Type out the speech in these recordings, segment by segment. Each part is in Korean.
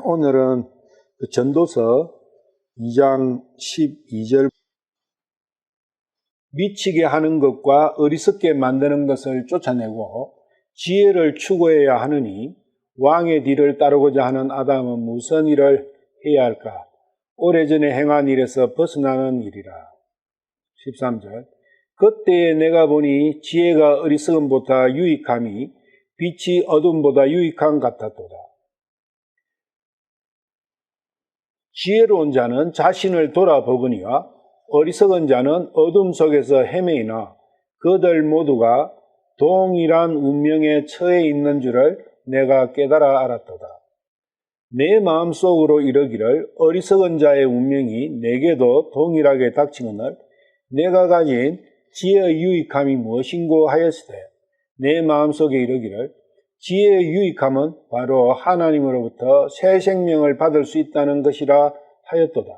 오늘은 전도서 2장 12절 미치게 하는 것과 어리석게 만드는 것을 쫓아내고 지혜를 추구해야 하느니 왕의 뒤를 따르고자 하는 아담은 무슨 일을 해야 할까? 오래전에 행한 일에서 벗어나는 일이라. 13절 그때에 내가 보니 지혜가 어리석음보다 유익함이 빛이 어둠보다 유익함 같았도다. 지혜로운 자는 자신을 돌아보거니와 어리석은 자는 어둠 속에서 헤매이나 그들 모두가 동일한 운명에 처해 있는 줄을 내가 깨달아 알았도다. 내 마음속으로 이르기를 어리석은 자의 운명이 내게도 동일하게 닥치거늘 내가 가진 지혜의 유익함이 무엇인고 하였으되 내 마음속에 이르기를 지혜의 유익함은 바로 하나님으로부터 새 생명을 받을 수 있다는 것이라 하였도다.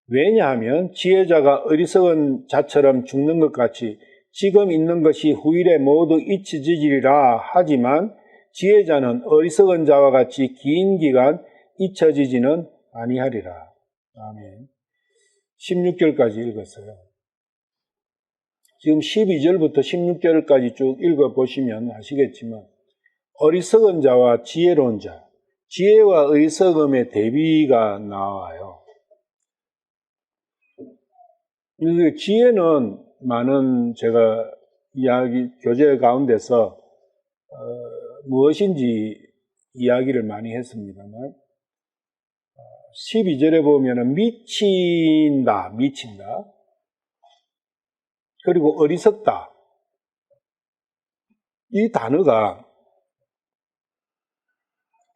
왜냐하면 지혜자가 어리석은 자처럼 죽는 것 같이 지금 있는 것이 후일에 모두 잊혀지리라 하지만 지혜자는 어리석은 자와 같이 긴 기간 잊혀지지는 아니하리라. 아멘. 16절까지 읽었어요. 지금 12절부터 16절까지 쭉 읽어보시면 아시겠지만 어리석은 자와 지혜로운 자, 지혜와 어리석음의 대비가 나와요. 지혜는 많은 제가 교재 가운데서 무엇인지 이야기를 많이 했습니다만 12절에 보면은 미친다. 그리고 어리석다. 이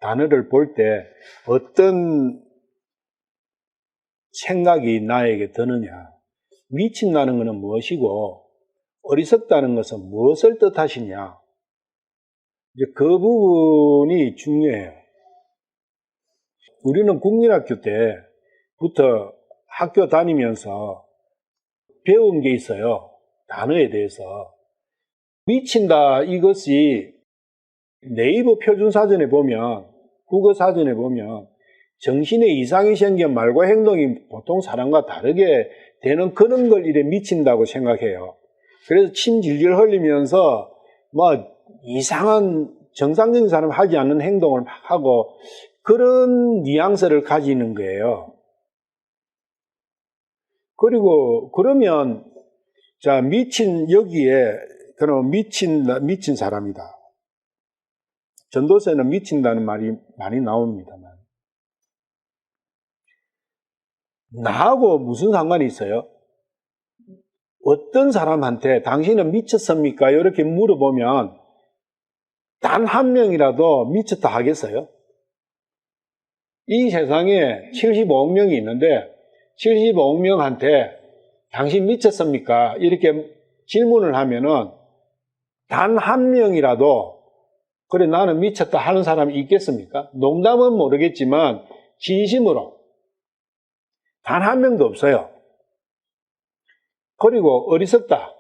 단어를 볼 때 어떤 생각이 나에게 드느냐. 미친다는 것은 무엇이고 어리석다는 것은 무엇을 뜻하시냐. 이제 그 부분이 중요해요. 우리는 국민학교 때부터 학교 다니면서 배운 게 있어요. 단어에 대해서. 미친다 이것이 네이버 표준사전에 보면 국어사전에 보면 정신에 이상이 생긴 말과 행동이 보통 사람과 다르게 되는 그런 걸 이래 미친다고 생각해요. 그래서 침 질질 흘리면서 이상한 정상적인 사람 하지 않는 행동을 막 하고 그런 뉘앙스를 가지는 거예요. 그리고 그러면 자 여기에 그럼 미친 사람이다. 전도서에는 미친다는 말이 많이 나옵니다만 나하고 무슨 상관이 있어요? 어떤 사람한테 당신은 미쳤습니까? 이렇게 물어보면 단 한 명이라도 미쳤다 하겠어요? 이 세상에 75억 명이 있는데 75억 명한테 당신 미쳤습니까? 이렇게 질문을 하면은 단 한 명이라도 그래 나는 미쳤다 하는 사람이 있겠습니까? 농담은 모르겠지만 진심으로 단 한 명도 없어요. 그리고 어리석다.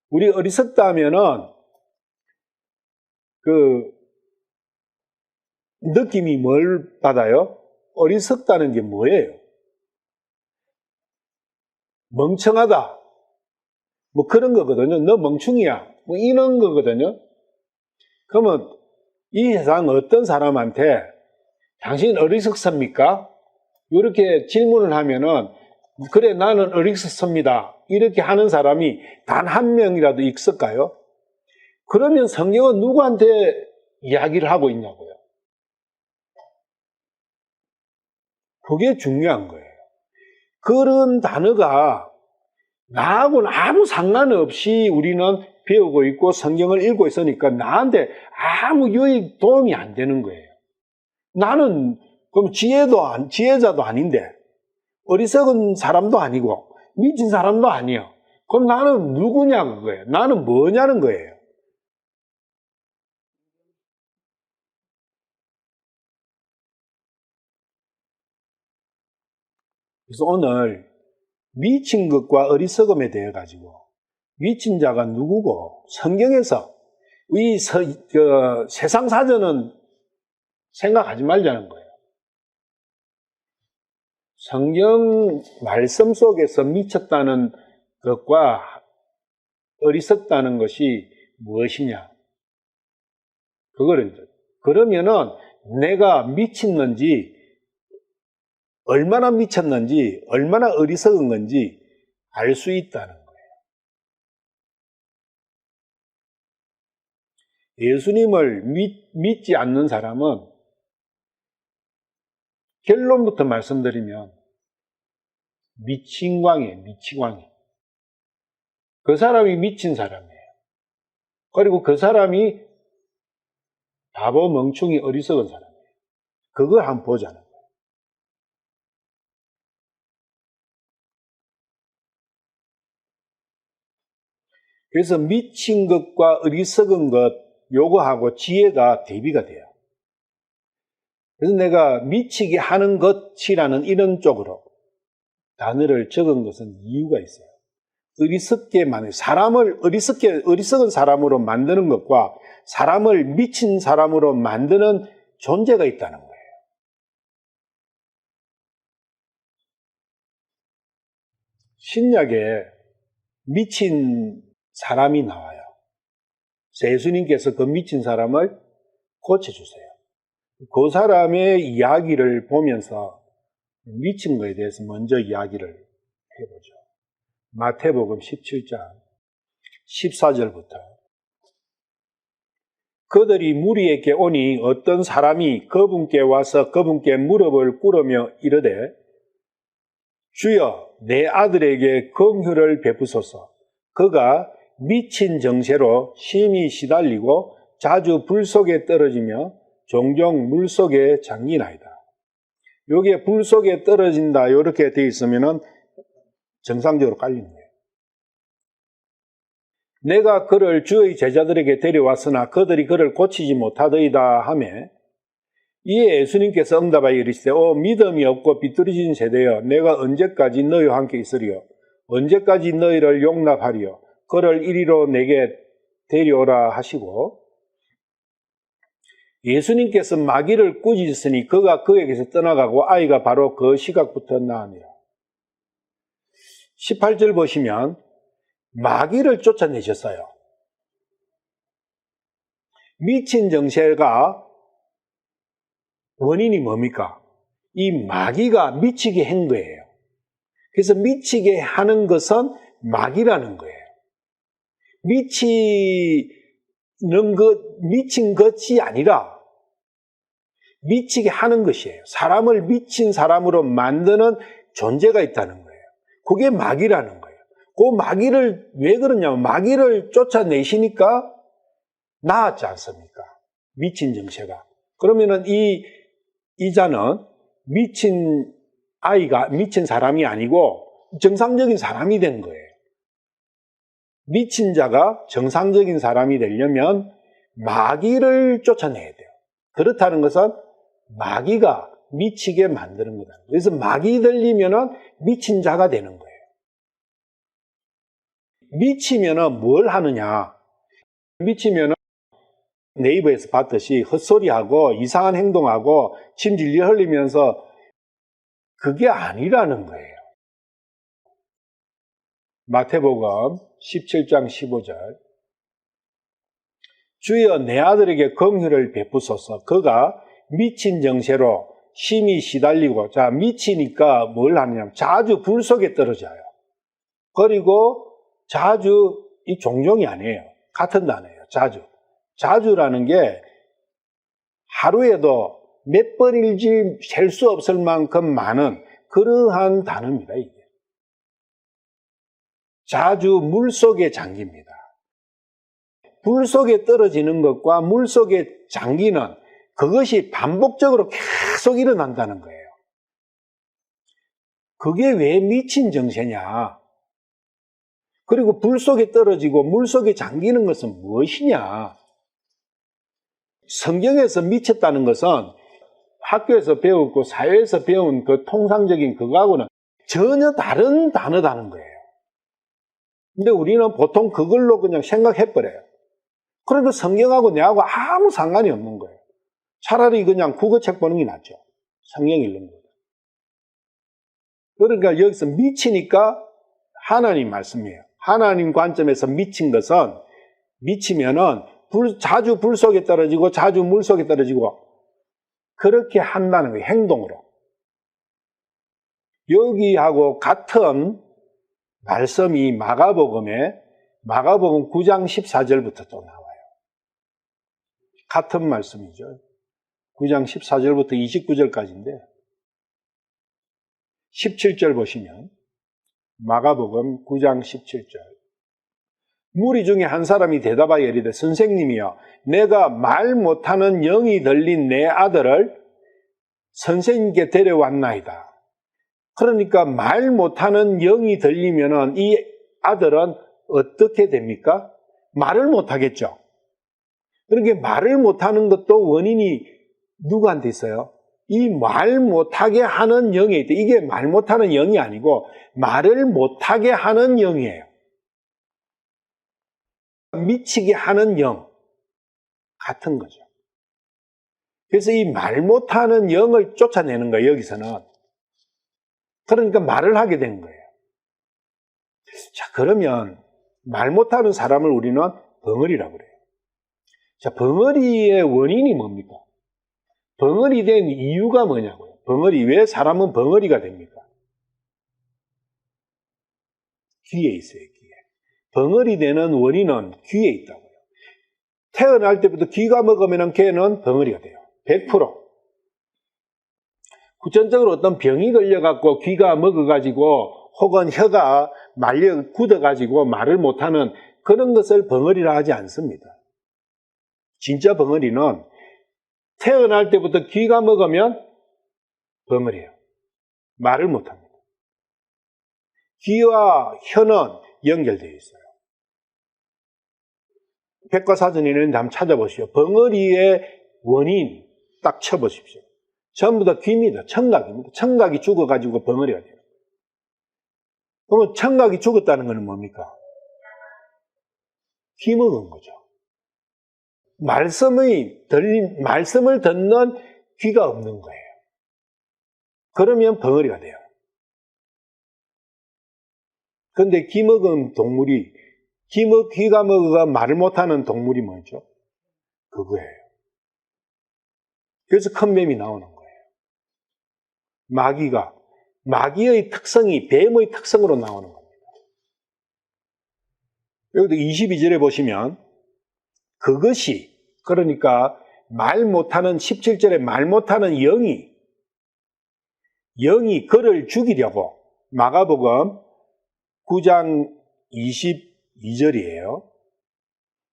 우리 어리석다 하면은 그 느낌이 뭘 받아요? 어리석다는 게 뭐예요? 멍청하다. 뭐 그런 거거든요. 너 멍충이야. 뭐 이런 거거든요. 그러면 이 세상 어떤 사람한테 당신 어리석습니까? 이렇게 질문을 하면은 그래 나는 어리석습니다. 이렇게 하는 사람이 단 한 명이라도 있을까요? 그러면 성경은 누구한테 이야기를 하고 있냐고요. 그게 중요한 거예요. 그런 단어가 나하고는 아무 상관없이 우리는 배우고 있고 성경을 읽고 있으니까 나한테 아무 유익 도움이 안 되는 거예요. 나는 그럼 지혜자도 아닌데 어리석은 사람도 아니고 미친 사람도 아니에요. 그럼 나는 누구냐는 거예요. 나는 뭐냐는 거예요. 그래서 오늘 미친 것과 어리석음에 대해 가지고 미친 자가 누구고 성경에서 세상 사전은 생각하지 말자는 거예요. 성경 말씀 속에서 미쳤다는 것과 어리석다는 것이 무엇이냐? 그러면은 내가 미쳤는지, 얼마나 미쳤는지, 얼마나 어리석은 건지 알 수 있다는 거예요. 예수님을 믿지 않는 사람은 결론부터 말씀드리면 미친광이에요, 미치광이. 그 사람이 미친 사람이에요. 그리고 그 사람이 바보, 멍충이, 어리석은 사람이에요. 그걸 한번 보자는 거예요. 그래서 미친 것과 어리석은 것, 요거하고 지혜가 대비가 돼요. 그래서 내가 미치게 하는 것이라는 이런 쪽으로 단어를 적은 것은 이유가 있어요. 사람을 어리석은 사람으로 만드는 것과 사람을 미친 사람으로 만드는 존재가 있다는 거예요. 신약에 미친 사람이 나와요. 예수님께서 그 미친 사람을 고쳐주세요. 그 사람의 이야기를 보면서 미친 것에 대해서 먼저 이야기를 해보죠. 마태복음 17장 14절부터 그들이 무리에게 오니 어떤 사람이 그분께 와서 그분께 무릎을 꿇으며 이르되 주여 내 아들에게 긍휼을 베푸소서. 그가 미친 정세로 심히 시달리고 자주 불 속에 떨어지며 종종 물 속에 잠기나이다. 여기에 불 속에 떨어진다 이렇게 되어 있으면은 정상적으로 깔리는 거예요. 내가 그를 주의 제자들에게 데려왔으나 그들이 그를 고치지 못하더이다 하매 이에 예수님께서 응답하여 이르시되 믿음이 없고 비뚤어진 세대여 내가 언제까지 너희와 함께 있으리요? 언제까지 너희를 용납하리요? 그를 이리로 내게 데려오라 하시고 예수님께서 마귀를 꾸짖으시니 그가 그에게서 떠나가고 아이가 바로 그 시각부터 나으니라. 18절 보시면 마귀를 쫓아내셨어요. 미친 정세가 원인이 뭡니까? 이 마귀가 미치게 한 거예요. 그래서 미치게 하는 것은 마귀라는 거예요. 미친 것이 아니라 미치게 하는 것이에요. 사람을 미친 사람으로 만드는 존재가 있다는 거예요. 그게 마귀라는 거예요. 그 마귀를 왜 그러냐면 마귀를 쫓아내시니까 나았지 않습니까? 미친 정체가. 그러면은 이 자는 미친 사람이 아니고 정상적인 사람이 된 거예요. 미친 자가 정상적인 사람이 되려면 마귀를 쫓아내야 돼요. 그렇다는 것은 마귀가 미치게 만드는 거다. 그래서 마귀 들리면은 미친 자가 되는 거예요. 미치면은 뭘 하느냐? 미치면은 네이버에서 봤듯이 헛소리하고 이상한 행동하고 침 질질 흘리면서 그게 아니라는 거예요. 마태복음 17장 15절 주여 내 아들에게 긍휼을 베푸소서. 그가 미친 정세로 심히 시달리고 미치니까 뭘 하느냐 자주 불 속에 떨어져요. 그리고 자주 이 종종이 아니에요. 같은 단어예요. 자주라는 게 하루에도 몇 번일지 셀 수 없을 만큼 많은 그러한 단어입니다. 이게. 자주 물 속에 잠깁니다. 불 속에 떨어지는 것과 물 속에 잠기는 그것이 반복적으로 계속 일어난다는 거예요. 그게 왜 미친 정세냐? 그리고 불 속에 떨어지고 물 속에 잠기는 것은 무엇이냐? 성경에서 미쳤다는 것은 학교에서 배웠고 사회에서 배운 그 통상적인 그거하고는 전혀 다른 단어다는 거예요. 근데 우리는 보통 그걸로 그냥 생각해버려요. 그래도 성경하고 내하고 아무 상관이 없는 거예요. 차라리 그냥 국어책 보는 게 낫죠. 성경 읽는 거. 그러니까 여기서 미치니까 하나님 말씀이에요. 하나님 관점에서 미친 것은, 미치면은 자주 불 속에 떨어지고 자주 물 속에 떨어지고 그렇게 한다는 거예요. 행동으로. 여기하고 같은 말씀이 마가복음 9장 14절부터 또 나와요. 같은 말씀이죠. 9장 14절부터 29절까지인데 17절 보시면 마가복음 9장 17절 무리 중에 한 사람이 대답하여 이르되 선생님이여 내가 말 못하는 영이 들린 내 아들을 선생님께 데려왔나이다. 그러니까 말 못하는 영이 들리면은 이 아들은 어떻게 됩니까? 말을 못하겠죠. 그러니까 말을 못하는 것도 원인이 누구한테 있어요? 이 말 못하게 하는 영에 있대. 이게 말 못하는 영이 아니고 말을 못하게 하는 영이에요. 미치게 하는 영 같은 거죠. 그래서 이 말 못하는 영을 쫓아내는 거예요. 여기서는. 그러니까 말을 하게 된 거예요. 자, 그러면 말 못하는 사람을 우리는 벙어리라고 그래요. 자, 벙어리의 원인이 뭡니까? 벙어리 된 이유가 뭐냐고요? 벙어리, 왜 사람은 벙어리가 됩니까? 귀에 있어요, 귀에. 벙어리 되는 원인은 귀에 있다고요. 태어날 때부터 귀가 먹으면 걔는 벙어리가 돼요. 100%. 후천적으로 어떤 병이 걸려갖고 귀가 먹어가지고 혹은 혀가 말려 굳어가지고 말을 못하는 그런 것을 벙어리라 하지 않습니다. 진짜 벙어리는 태어날 때부터 귀가 먹으면 벙어리예요. 말을 못합니다. 귀와 혀는 연결되어 있어요. 백과사전에 있는데 한번 찾아보시오. 벙어리의 원인 딱 쳐보십시오. 전부 다 귀입니다. 청각입니다. 청각이 죽어가지고 벙어리가 돼요. 그러면 청각이 죽었다는 것은 뭡니까? 귀 먹은 거죠. 말씀을 듣는 귀가 없는 거예요. 그러면 벙어리가 돼요. 그런데 귀 먹은 동물이, 귀가 먹어가 말을 못하는 동물이 뭐죠? 그거예요. 그래서 큰 뱀이 나오는 거예요. 마귀의 특성이 뱀의 특성으로 나오는 겁니다. 여기도 22절에 보시면 그것이, 그러니까 말 못하는 17절에 말 못하는 영이 그를 죽이려고, 마가복음 9장 22절이에요.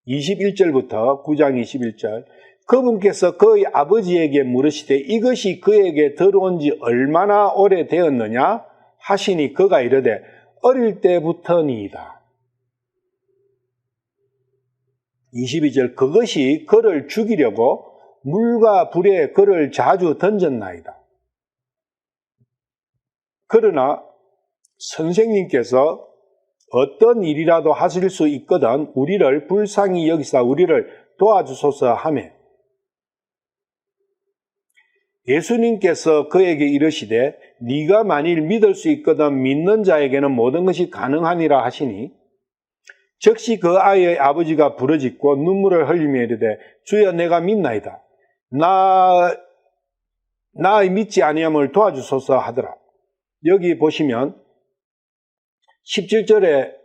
21절부터 9장 21절. 그분께서 그의 아버지에게 물으시되 이것이 그에게 들어온 지 얼마나 오래 되었느냐 하시니 그가 이르되 어릴 때부터니이다. 22절 그것이 그를 죽이려고 물과 불에 그를 자주 던졌나이다. 그러나 선생님께서 어떤 일이라도 하실 수 있거든 우리를 불쌍히 여기사 우리를 도와주소서 하매 예수님께서 그에게 이르시되 네가 만일 믿을 수 있거든 믿는 자에게는 모든 것이 가능하니라 하시니 즉시 그 아이의 아버지가 부르짖고 눈물을 흘리며 이르되 주여 내가 믿나이다. 나의 믿지 아니함을 도와주소서 하더라. 여기 보시면 17절에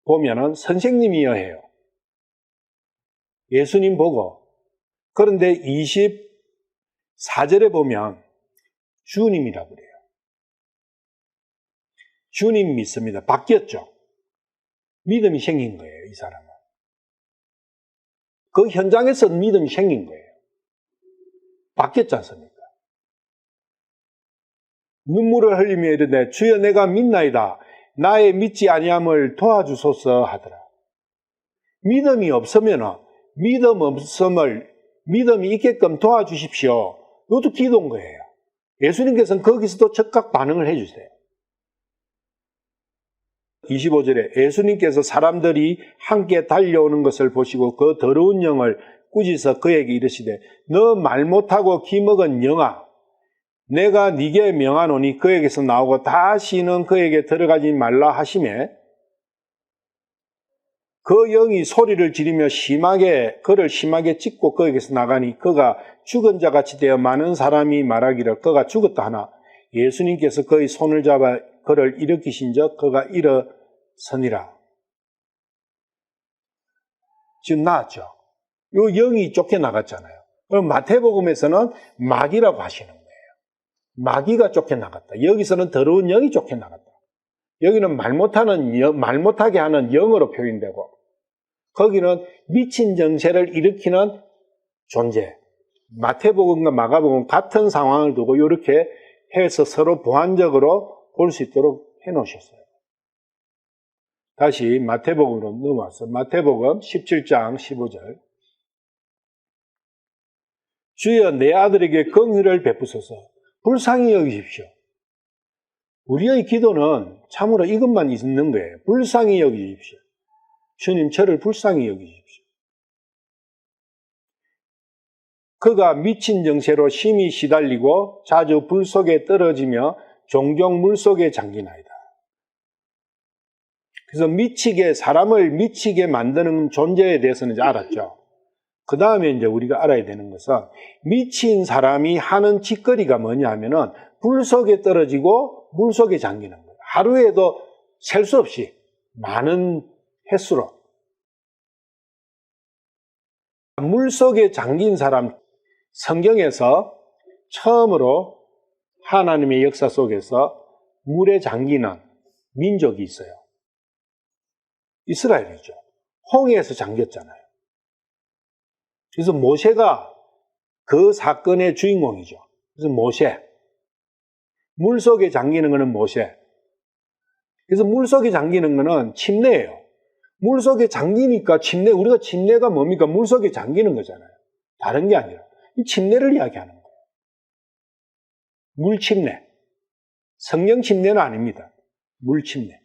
보면은 선생님이여 해요. 예수님 보고. 그런데 24절에 보면 주님이라고 그래요. 주님 믿습니다. 바뀌었죠. 믿음이 생긴 거예요, 이 사람은. 그 현장에서 믿음이 생긴 거예요. 바뀌었지 않습니까? 눈물을 흘리며 이르되 주여 내가 믿나이다. 나의 믿지 아니함을 도와주소서 하더라. 믿음이 없으면 믿음이 있게끔 도와주십시오. 이것도 기도인 거예요. 예수님께서는 거기서도 즉각 반응을 해주세요. 25절에 예수님께서 사람들이 함께 달려오는 것을 보시고 그 더러운 영을 꾸짖어 그에게 이르시되 너 말 못하고 기 먹은 영아 내가 네게 명하노니 그에게서 나오고 다시는 그에게 들어가지 말라 하시매 그 영이 소리를 지르며 그를 심하게 찢고 그에게서 나가니 그가 죽은 자 같이 되어 많은 사람이 말하기를 그가 죽었다 하나 예수님께서 그의 손을 잡아 그를 일으키신즉 그가 일어서니라. 지금 나왔죠. 요 영이 쫓겨나갔잖아요. 그럼 마태복음에서는 마귀라고 하시는 거예요. 마귀가 쫓겨나갔다. 여기서는 더러운 영이 쫓겨나갔다. 여기는 말 못하게 하는 영으로 표현되고, 거기는 미친 정체를 일으키는 존재. 마태복음과 마가복음 같은 상황을 두고 이렇게 해서 서로 보완적으로 볼 수 있도록 해놓으셨어요. 다시 마태복음으로 넘어와서 마태복음 17장 15절. 주여 내 아들에게 긍휼을 베푸소서 불쌍히 여기십시오. 우리의 기도는 참으로 이것만 있는 거예요. 불쌍히 여기십시오. 주님 저를 불쌍히 여기십시오. 그가 미친 정체로 심히 시달리고 자주 불 속에 떨어지며 종종 물 속에 잠기나이다. 그래서 사람을 미치게 만드는 존재에 대해서는 이제 알았죠. 그 다음에 이제 우리가 알아야 되는 것은 미친 사람이 하는 짓거리가 뭐냐 하면은 불 속에 떨어지고 물 속에 잠기는 거예요. 하루에도 셀 수 없이 많은 횟수로. 물 속에 잠긴 사람, 성경에서 처음으로 하나님의 역사 속에서 물에 잠기는 민족이 있어요. 이스라엘이죠. 홍해에서 잠겼잖아요. 그래서 모세가 그 사건의 주인공이죠. 그래서 모세. 물속에 잠기는 것은 모세. 그래서 물속에 잠기는 것은 침례예요. 물속에 잠기니까 우리가 침례가 뭡니까? 물속에 잠기는 거잖아요. 다른 게 아니라. 이 침례를 이야기하는 거예요. 물침례. 성령 침례는 아닙니다. 물침례.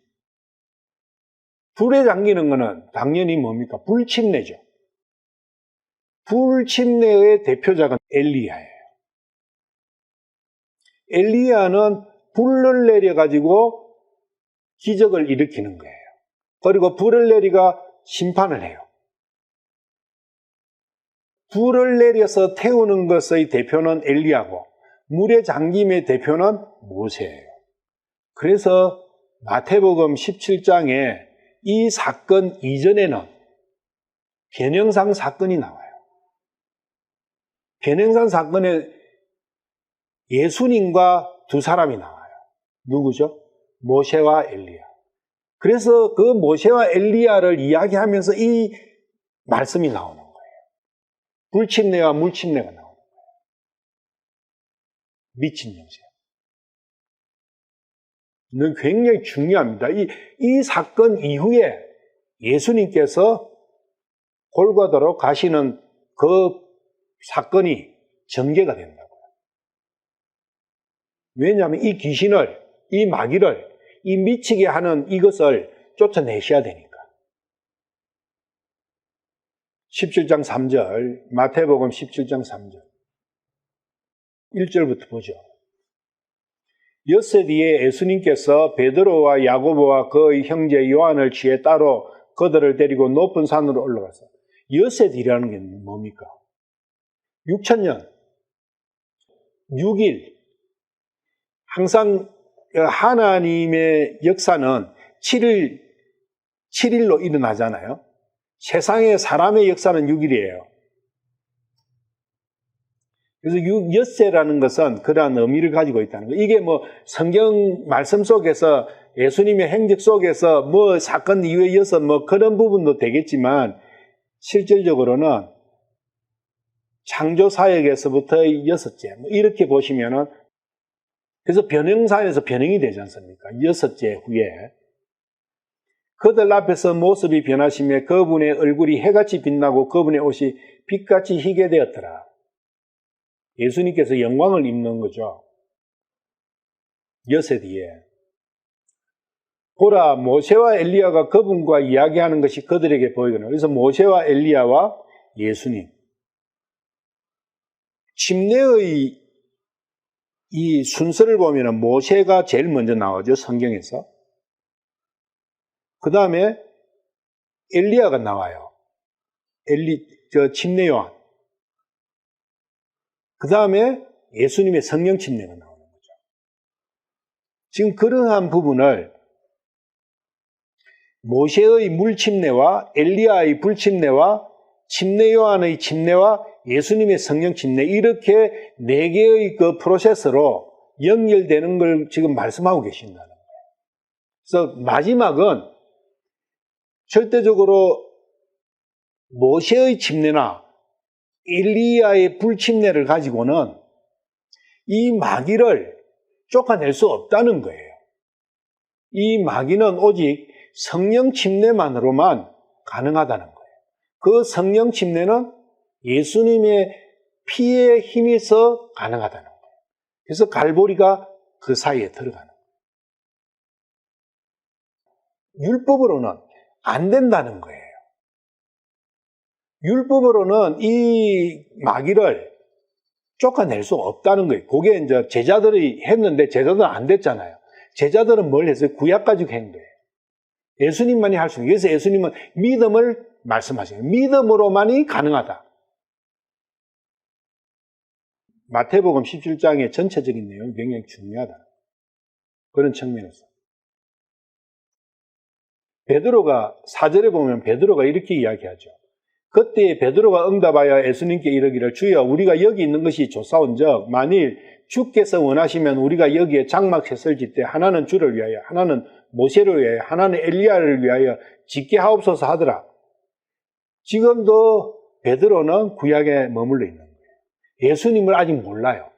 불에 잠기는 것은 당연히 뭡니까? 불침례죠. 불침례의 대표자가 엘리야예요. 엘리야는 불을 내려가지고 기적을 일으키는 거예요. 그리고 불을 내리가 심판을 해요. 불을 내려서 태우는 것의 대표는 엘리야고 물에 잠김의 대표는 모세예요. 그래서 마태복음 17장에 이 사건 이전에는 변형산 사건이 나와요. 변형산 사건에 예수님과 두 사람이 나와요. 누구죠? 모세와 엘리야. 그래서 그 모세와 엘리야를 이야기하면서 이 말씀이 나오는 거예요. 불침례와 물침례가 나오는 거예요. 미친 영생. 이건 굉장히 중요합니다. 이 사건 이후에 예수님께서 골고다로 가시는 그 사건이 전개가 된다고요. 왜냐하면 이 귀신을, 이 마귀를, 이 미치게 하는 이것을 쫓아내셔야 되니까. 17장 3절, 마태복음 17장 3절. 1절부터 보죠. 엿새 뒤에 예수님께서 베드로와 야고보와 그의 형제 요한을 취해 따로 그들을 데리고 높은 산으로 올라가서 엿새 뒤라는 게 뭡니까? 6,000년, 6일. 항상 하나님의 역사는 7일로 일어나잖아요. 세상의 사람의 역사는 6일이에요. 그래서 엿새라는 것은 그러한 의미를 가지고 있다는 거예요. 이게 뭐 성경 말씀 속에서 예수님의 행적 속에서 뭐 사건 이후에 이어서 뭐 그런 부분도 되겠지만 실질적으로는 창조 사역에서부터의 6째 뭐 이렇게 보시면은 그래서 변형산에서 변형이 되지 않습니까? 6째 후에 그들 앞에서 모습이 변하시며 그분의 얼굴이 해같이 빛나고 그분의 옷이 빛같이 희게 되었더라. 예수님께서 영광을 입는 거죠. 엿새 뒤에. 보라, 모세와 엘리야가 그분과 이야기하는 것이 그들에게 보이거든. 그래서 모세와 엘리야와 예수님. 침례의 이 순서를 보면은 모세가 제일 먼저 나오죠, 성경에서. 그 다음에 엘리야가 나와요. 침례 요한. 그 다음에 예수님의 성령 침례가 나오는 거죠. 지금 그러한 부분을 모세의 물 침례와 엘리야의 불 침례와 침례 요한의 침례와 예수님의 성령 침례, 이렇게 네 개의 그 프로세스로 연결되는 걸 지금 말씀하고 계신다는 거예요. 그래서 마지막은 절대적으로 모세의 침례나 엘리야의 불 침례를 가지고는 이 마귀를 쫓아낼 수 없다는 거예요. 이 마귀는 오직 성령 침례만으로만 가능하다는 거예요. 그 성령 침례는 예수님의 피에 힘입어 가능하다는 거예요. 그래서 갈보리가 그 사이에 들어가는 거예요. 율법으로는 안 된다는 거예요. 율법으로는 이 마귀를 쫓아낼 수 없다는 거예요. 그게 이제 제자들이 했는데 제자들은 안 됐잖아요. 제자들은 뭘 했어요? 구약 가지고 한 거예요. 예수님만이 할 수 있는. 그래서 예수님은 믿음을 말씀하시는 거예요. 믿음으로만이 가능하다. 마태복음 17장의 전체적인 내용이 굉장히 중요하다. 그런 측면에서. 베드로가 4절에 보면 베드로가 이렇게 이야기하죠. 그때 베드로가 응답하여 예수님께 이르기를 주여 우리가 여기 있는 것이 좋사온즉 만일 주께서 원하시면 우리가 여기에 장막셋을 짓되 하나는 주를 위하여 하나는 모세를 위하여 하나는 엘리야를 위하여 짓게 하옵소서 하더라. 지금도 베드로는 구약에 머물러 있는 거예요. 예수님을 아직 몰라요.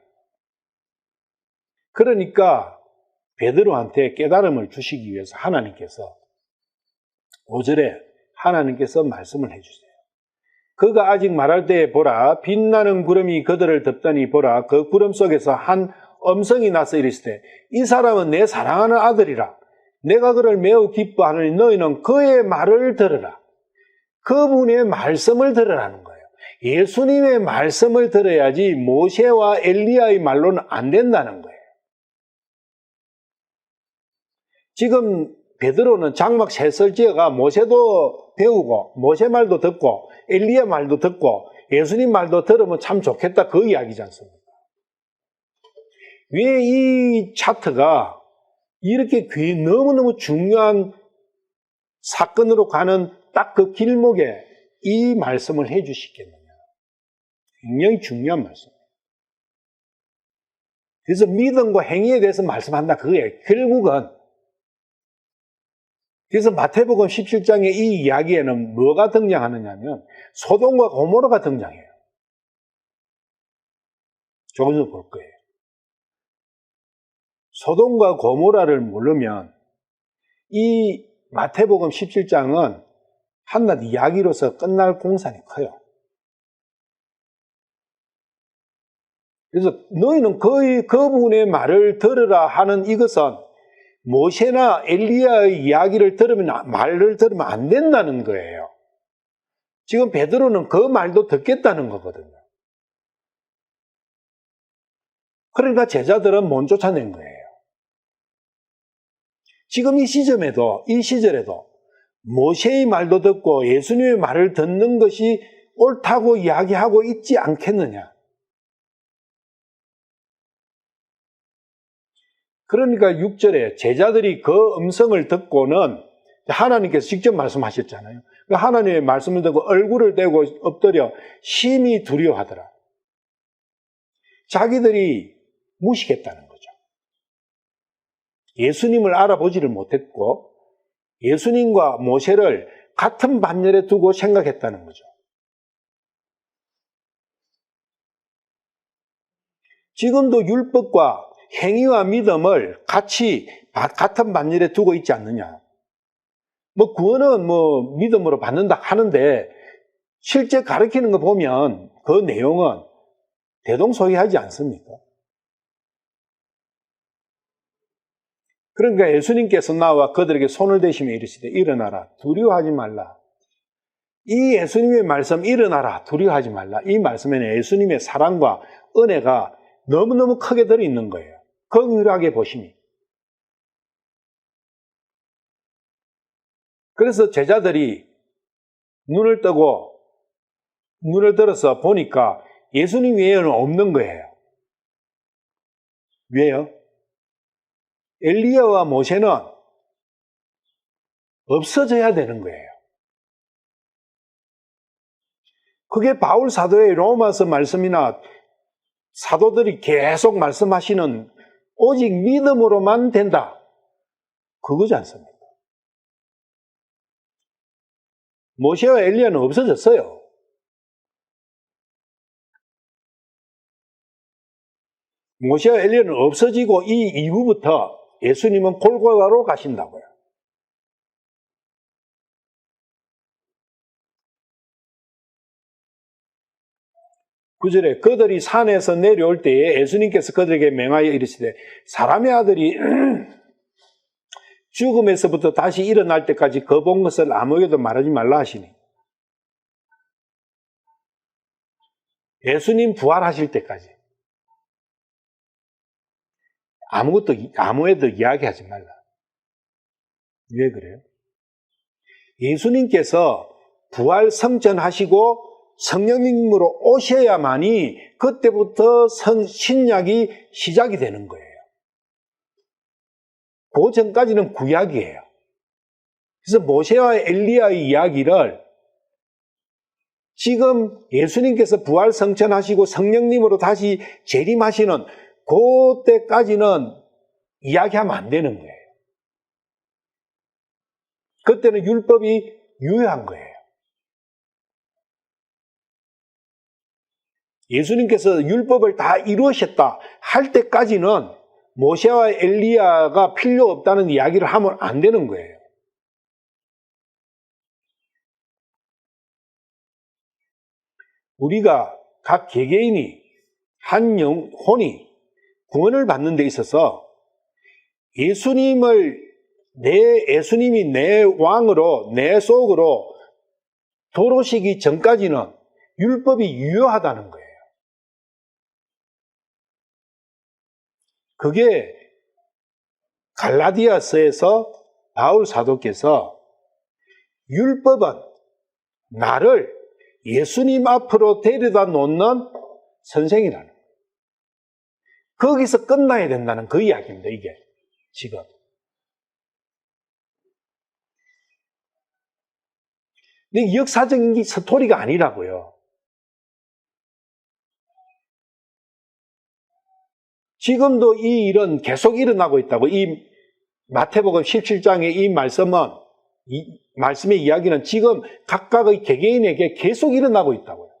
그러니까 베드로한테 깨달음을 주시기 위해서 하나님께서 5절에 하나님께서 말씀을 해주세요. 그가 아직 말할 때에 보라 빛나는 구름이 그들을 덮더니 보라 그 구름 속에서 한 음성이 나서 이르시되 이 사람은 내 사랑하는 아들이라 내가 그를 매우 기뻐하노니 너희는 그의 말을 들으라. 그분의 말씀을 들으라는 거예요. 예수님의 말씀을 들어야지 모세와 엘리야의 말로는 안 된다는 거예요. 지금 베드로는 장막 셋을 지어가 모세도 배우고 모세 말도 듣고 엘리야 말도 듣고 예수님 말도 들으면 참 좋겠다 그 이야기지 않습니까? 왜 이 차트가 이렇게 너무너무 중요한 사건으로 가는 딱 그 길목에 이 말씀을 해 주시겠느냐. 굉장히 중요한 말씀이에요. 그래서 믿음과 행위에 대해서 말씀한다 그거예요. 결국은. 그래서 마태복음 17장의 이 이야기에는 뭐가 등장하느냐면 소돔과 고모라가 등장해요. 조금 더 볼 거예요. 소돔과 고모라를 모르면 이 마태복음 17장은 한낱 이야기로서 끝날 공산이 커요. 그래서 너희는 그분의 말을 들으라 하는 이것은 모세나 엘리야의 이야기를 말을 들으면 안 된다는 거예요. 지금 베드로는 그 말도 듣겠다는 거거든요. 그러니까 제자들은 못 쫓아낸 거예요. 지금 이 시절에도 모세의 말도 듣고 예수님의 말을 듣는 것이 옳다고 이야기하고 있지 않겠느냐. 그러니까 6절에 제자들이 그 음성을 듣고는 하나님께서 직접 말씀하셨잖아요. 하나님의 말씀을 듣고 얼굴을 대고 엎드려 심히 두려워하더라. 자기들이 무식했다는 거죠. 예수님을 알아보지를 못했고 예수님과 모세를 같은 반열에 두고 생각했다는 거죠. 지금도 율법과 행위와 믿음을 같이 같은 반열에 두고 있지 않느냐. 구원은 믿음으로 받는다 하는데 실제 가르치는 거 보면 그 내용은 대동소이하지 않습니까? 그러니까 예수님께서 나와 그들에게 손을 대시며 이르시되 일어나라 두려워하지 말라. 이 예수님의 말씀 일어나라 두려워하지 말라. 이 말씀에는 예수님의 사랑과 은혜가 너무너무 크게 들어있는 거예요. 긍휼하게 보심이. 그래서 제자들이 눈을 뜨고 눈을 들어서 보니까 예수님 외에는 없는 거예요. 왜요? 엘리야와 모세는 없어져야 되는 거예요. 그게 바울 사도의 로마서 말씀이나 사도들이 계속 말씀하시는 오직 믿음으로만 된다. 그거지 않습니까? 모세와 엘리야는 없어졌어요. 모세와 엘리야는 없어지고 이 이후부터 예수님은 골고다로 가신다고요. 구절에 그들이 산에서 내려올 때에 예수님께서 그들에게 맹하여 이르시되 사람의 아들이 죽음에서부터 다시 일어날 때까지 그 본 것을 아무에게도 말하지 말라 하시니 예수님 부활하실 때까지 아무에도 이야기하지 말라. 왜 그래요? 예수님께서 부활 성전하시고 성령님으로 오셔야만이 그때부터 신약이 시작이 되는 거예요. 그 전까지는 구약이에요. 그래서 모세와 엘리야의 이야기를 지금 예수님께서 부활 성천하시고 성령님으로 다시 재림하시는 그때까지는 이야기하면 안 되는 거예요. 그때는 율법이 유효한 거예요. 예수님께서 율법을 다 이루셨다 할 때까지는 모세와 엘리야가 필요 없다는 이야기를 하면 안 되는 거예요. 우리가 각 개개인이 한 영혼이 구원을 받는 데 있어서 예수님이 내 왕으로 내 속으로 들어오시기 전까지는 율법이 유효하다는 거예요. 그게 갈라디아서에서 바울 사도께서 율법은 나를 예수님 앞으로 데려다 놓는 선생이라는 거예요. 거기서 끝나야 된다는 그 이야기입니다, 이게 지금. 근데 역사적인 스토리가 아니라고요. 지금도 이 일은 계속 일어나고 있다고. 이 마태복음 17장의 이 말씀의 이야기는 지금 각각의 개개인에게 계속 일어나고 있다고요.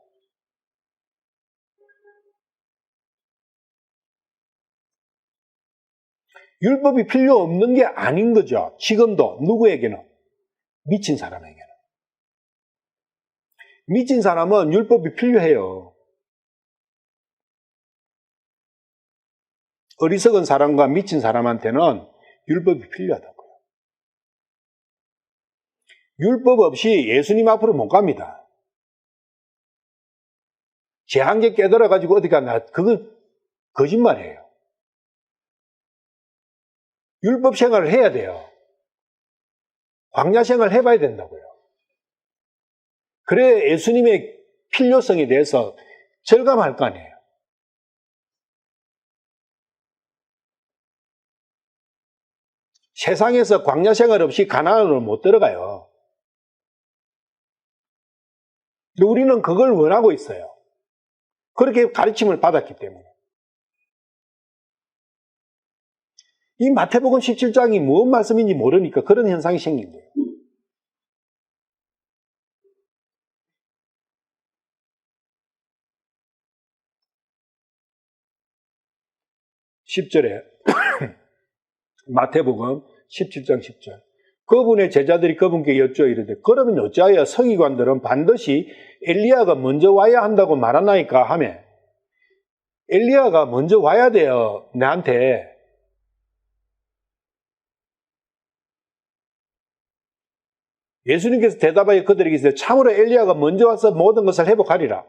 율법이 필요 없는 게 아닌 거죠. 지금도 누구에게는? 미친 사람에게는. 미친 사람은 율법이 필요해요. 어리석은 사람과 미친 사람한테는 율법이 필요하다고요. 율법 없이 예수님 앞으로 못 갑니다. 제 한계 깨달아가지고 어디 가나, 그건 거짓말이에요. 율법 생활을 해야 돼요. 광야 생활을 해봐야 된다고요. 그래 예수님의 필요성에 대해서 절감할 거 아니에요. 세상에서 광야 생활 없이 가나안으로 못 들어가요. 근데 우리는 그걸 원하고 있어요. 그렇게 가르침을 받았기 때문에. 이 마태복음 17장이 무슨 말씀인지 모르니까 그런 현상이 생긴 거예요. (10절에) 마태복음 17장 10절. 그분의 제자들이 그분께 여쭈어 이르되 그러면 어찌하여 서기관들은 반드시 엘리야가 먼저 와야 한다고 말하나이까 하며, 엘리야가 먼저 와야 돼요. 나한테. 예수님께서 대답하여 그들에게 이르시되 참으로 엘리야가 먼저 와서 모든 것을 회복하리라.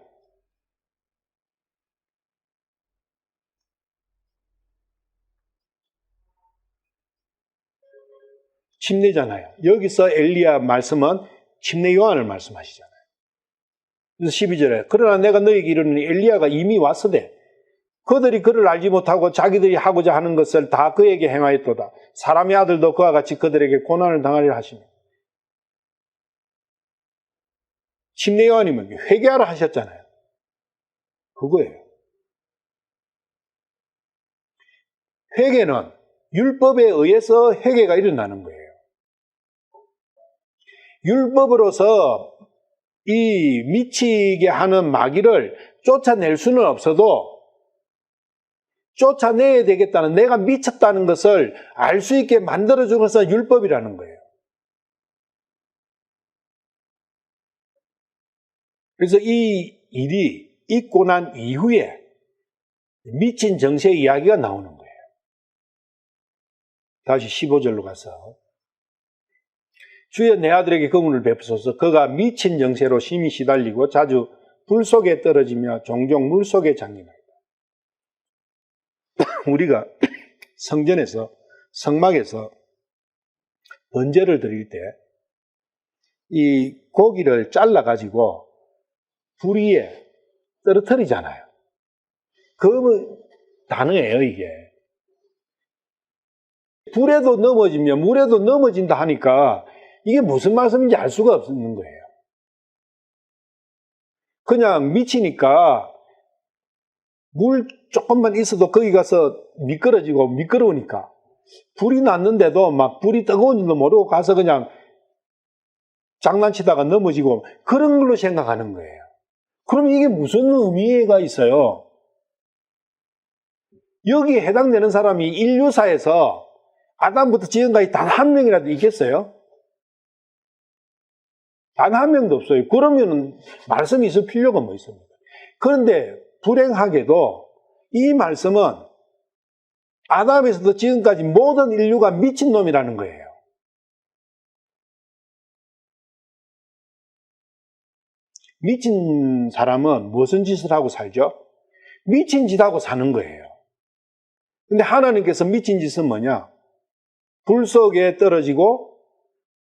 침례잖아요. 여기서 엘리야 말씀은 침례 요한을 말씀하시잖아요. 그래서 12절에 그러나 내가 너에게 이르노니 엘리야가 이미 왔으되 그들이 그를 알지 못하고 자기들이 하고자 하는 것을 다 그에게 행하였도다. 사람의 아들도 그와 같이 그들에게 고난을 당하리라 하시며. 침례 요한이면 회개하라 하셨잖아요. 그거예요. 회개는 율법에 의해서 회개가 일어나는 거예요. 율법으로서 이 미치게 하는 마귀를 쫓아낼 수는 없어도 쫓아내야 되겠다는, 내가 미쳤다는 것을 알 수 있게 만들어준 것은 율법이라는 거예요. 그래서 이 일이 있고 난 이후에 미친 정세의 이야기가 나오는 거예요. 다시 15절로 가서 주여 내 아들에게 긍휼을 베푸소서. 그가 미친 정세로 심히 시달리고 자주 불 속에 떨어지며 종종 물 속에 잠기나이다. 우리가 성전에서, 성막에서 번제를 드릴 때 이 고기를 잘라가지고 불 위에 떨어뜨리잖아요. 그 단어예요, 이게. 불에도 넘어지며 물에도 넘어진다 하니까 이게 무슨 말씀인지 알 수가 없는 거예요. 그냥 미치니까 물 조금만 있어도 거기 가서 미끄러지고 미끄러우니까 불이 났는데도 막 불이 뜨거운지도 모르고 가서 그냥 장난치다가 넘어지고 그런 걸로 생각하는 거예요. 그럼 이게 무슨 의미가 있어요? 여기에 해당되는 사람이 인류사에서 아담부터 지금까지 단 한 명이라도 있겠어요? 단 한 명도 없어요. 그러면 말씀이 있을 필요가 뭐 있습니까? 그런데 불행하게도 이 말씀은 아담에서부터 지금까지 모든 인류가 미친놈이라는 거예요. 미친 사람은 무슨 짓을 하고 살죠? 미친 짓 하고 사는 거예요. 근데 하나님께서 미친 짓은 뭐냐? 불 속에 떨어지고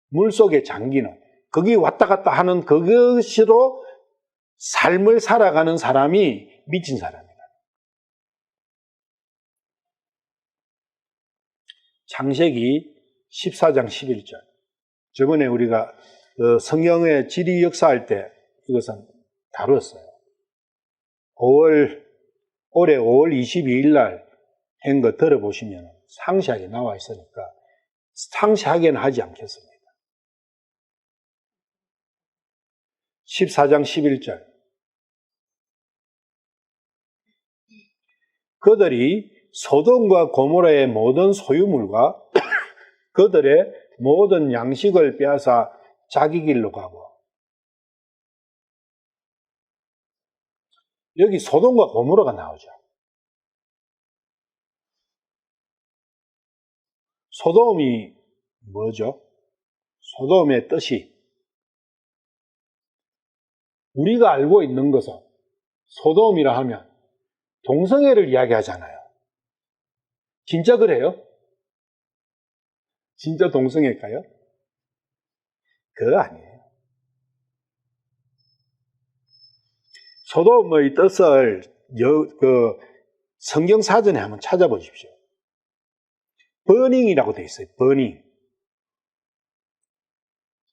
물 속에 잠기는, 거기 왔다 갔다 하는 그것으로 삶을 살아가는 사람이 미친 사람이다. 창세기 14장 11절. 저번에 우리가 성경의 지리 역사할 때 이것은 다뤘어요. 올해 5월 22일 날 한 거 들어보시면 상세하게 나와 있으니까 상세하게는 하지 않겠습니다. 14장 11절. 그들이 소돔과 고모라의 모든 소유물과 그들의 모든 양식을 빼앗아 자기 길로 가고. 여기 소돔과 고모라가 나오죠. 소돔이 뭐죠? 소돔의 뜻이 우리가 알고 있는 것은 소돔이라 하면 동성애를 이야기하잖아요. 진짜 그래요? 진짜 동성애일까요? 그거 아니에요. 소돔의 뜻을 성경 사전에 한번 찾아보십시오. 버닝이라고 되어 있어요. 버닝.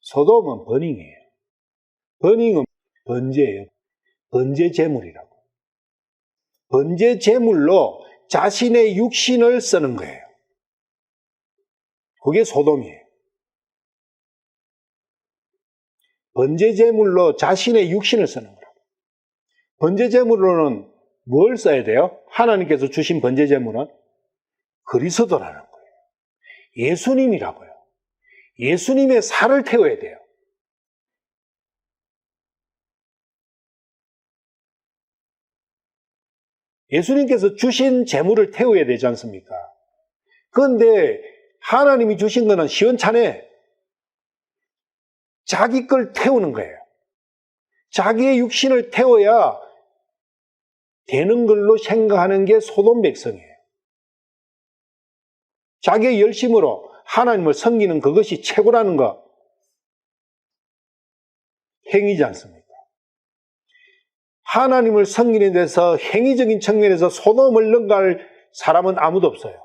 소돔은 버닝이에요. 버닝은 번제예요. 번제 제물이라고. 번제 제물로 자신의 육신을 쓰는 거예요. 그게 소돔이에요. 번제 제물로 자신의 육신을 쓰는 거라고. 번제 제물로는 뭘 써야 돼요? 하나님께서 주신 번제 제물은 그리스도라는 거예요. 예수님이라고요. 예수님의 살을 태워야 돼요. 예수님께서 주신 제물을 태워야 되지 않습니까? 그런데 하나님이 주신 거는 시원찮게 자기 걸 태우는 거예요. 자기의 육신을 태워야 되는 걸로 생각하는 게 소돔 백성이에요. 자기의 열심으로 하나님을 섬기는 그것이 최고라는 거 행위지 않습니까? 하나님을 섬기는 데서 행위적인 측면에서 소돔을 능가할 사람은 아무도 없어요.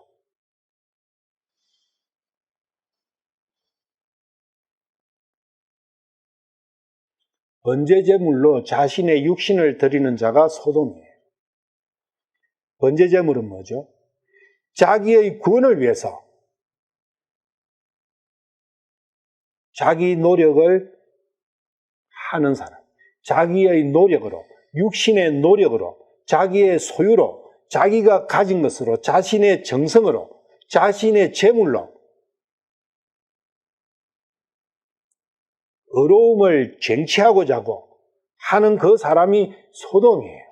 번제제물로 자신의 육신을 드리는 자가 소돔이에요. 번제제물은 뭐죠? 자기의 구원을 위해서 자기 노력을 하는 사람, 자기의 노력으로, 육신의 노력으로, 자기의 소유로, 자기가 가진 것으로, 자신의 정성으로, 자신의 재물로 의로움을 쟁취하고자 하고 하는 그 사람이 소돔이에요.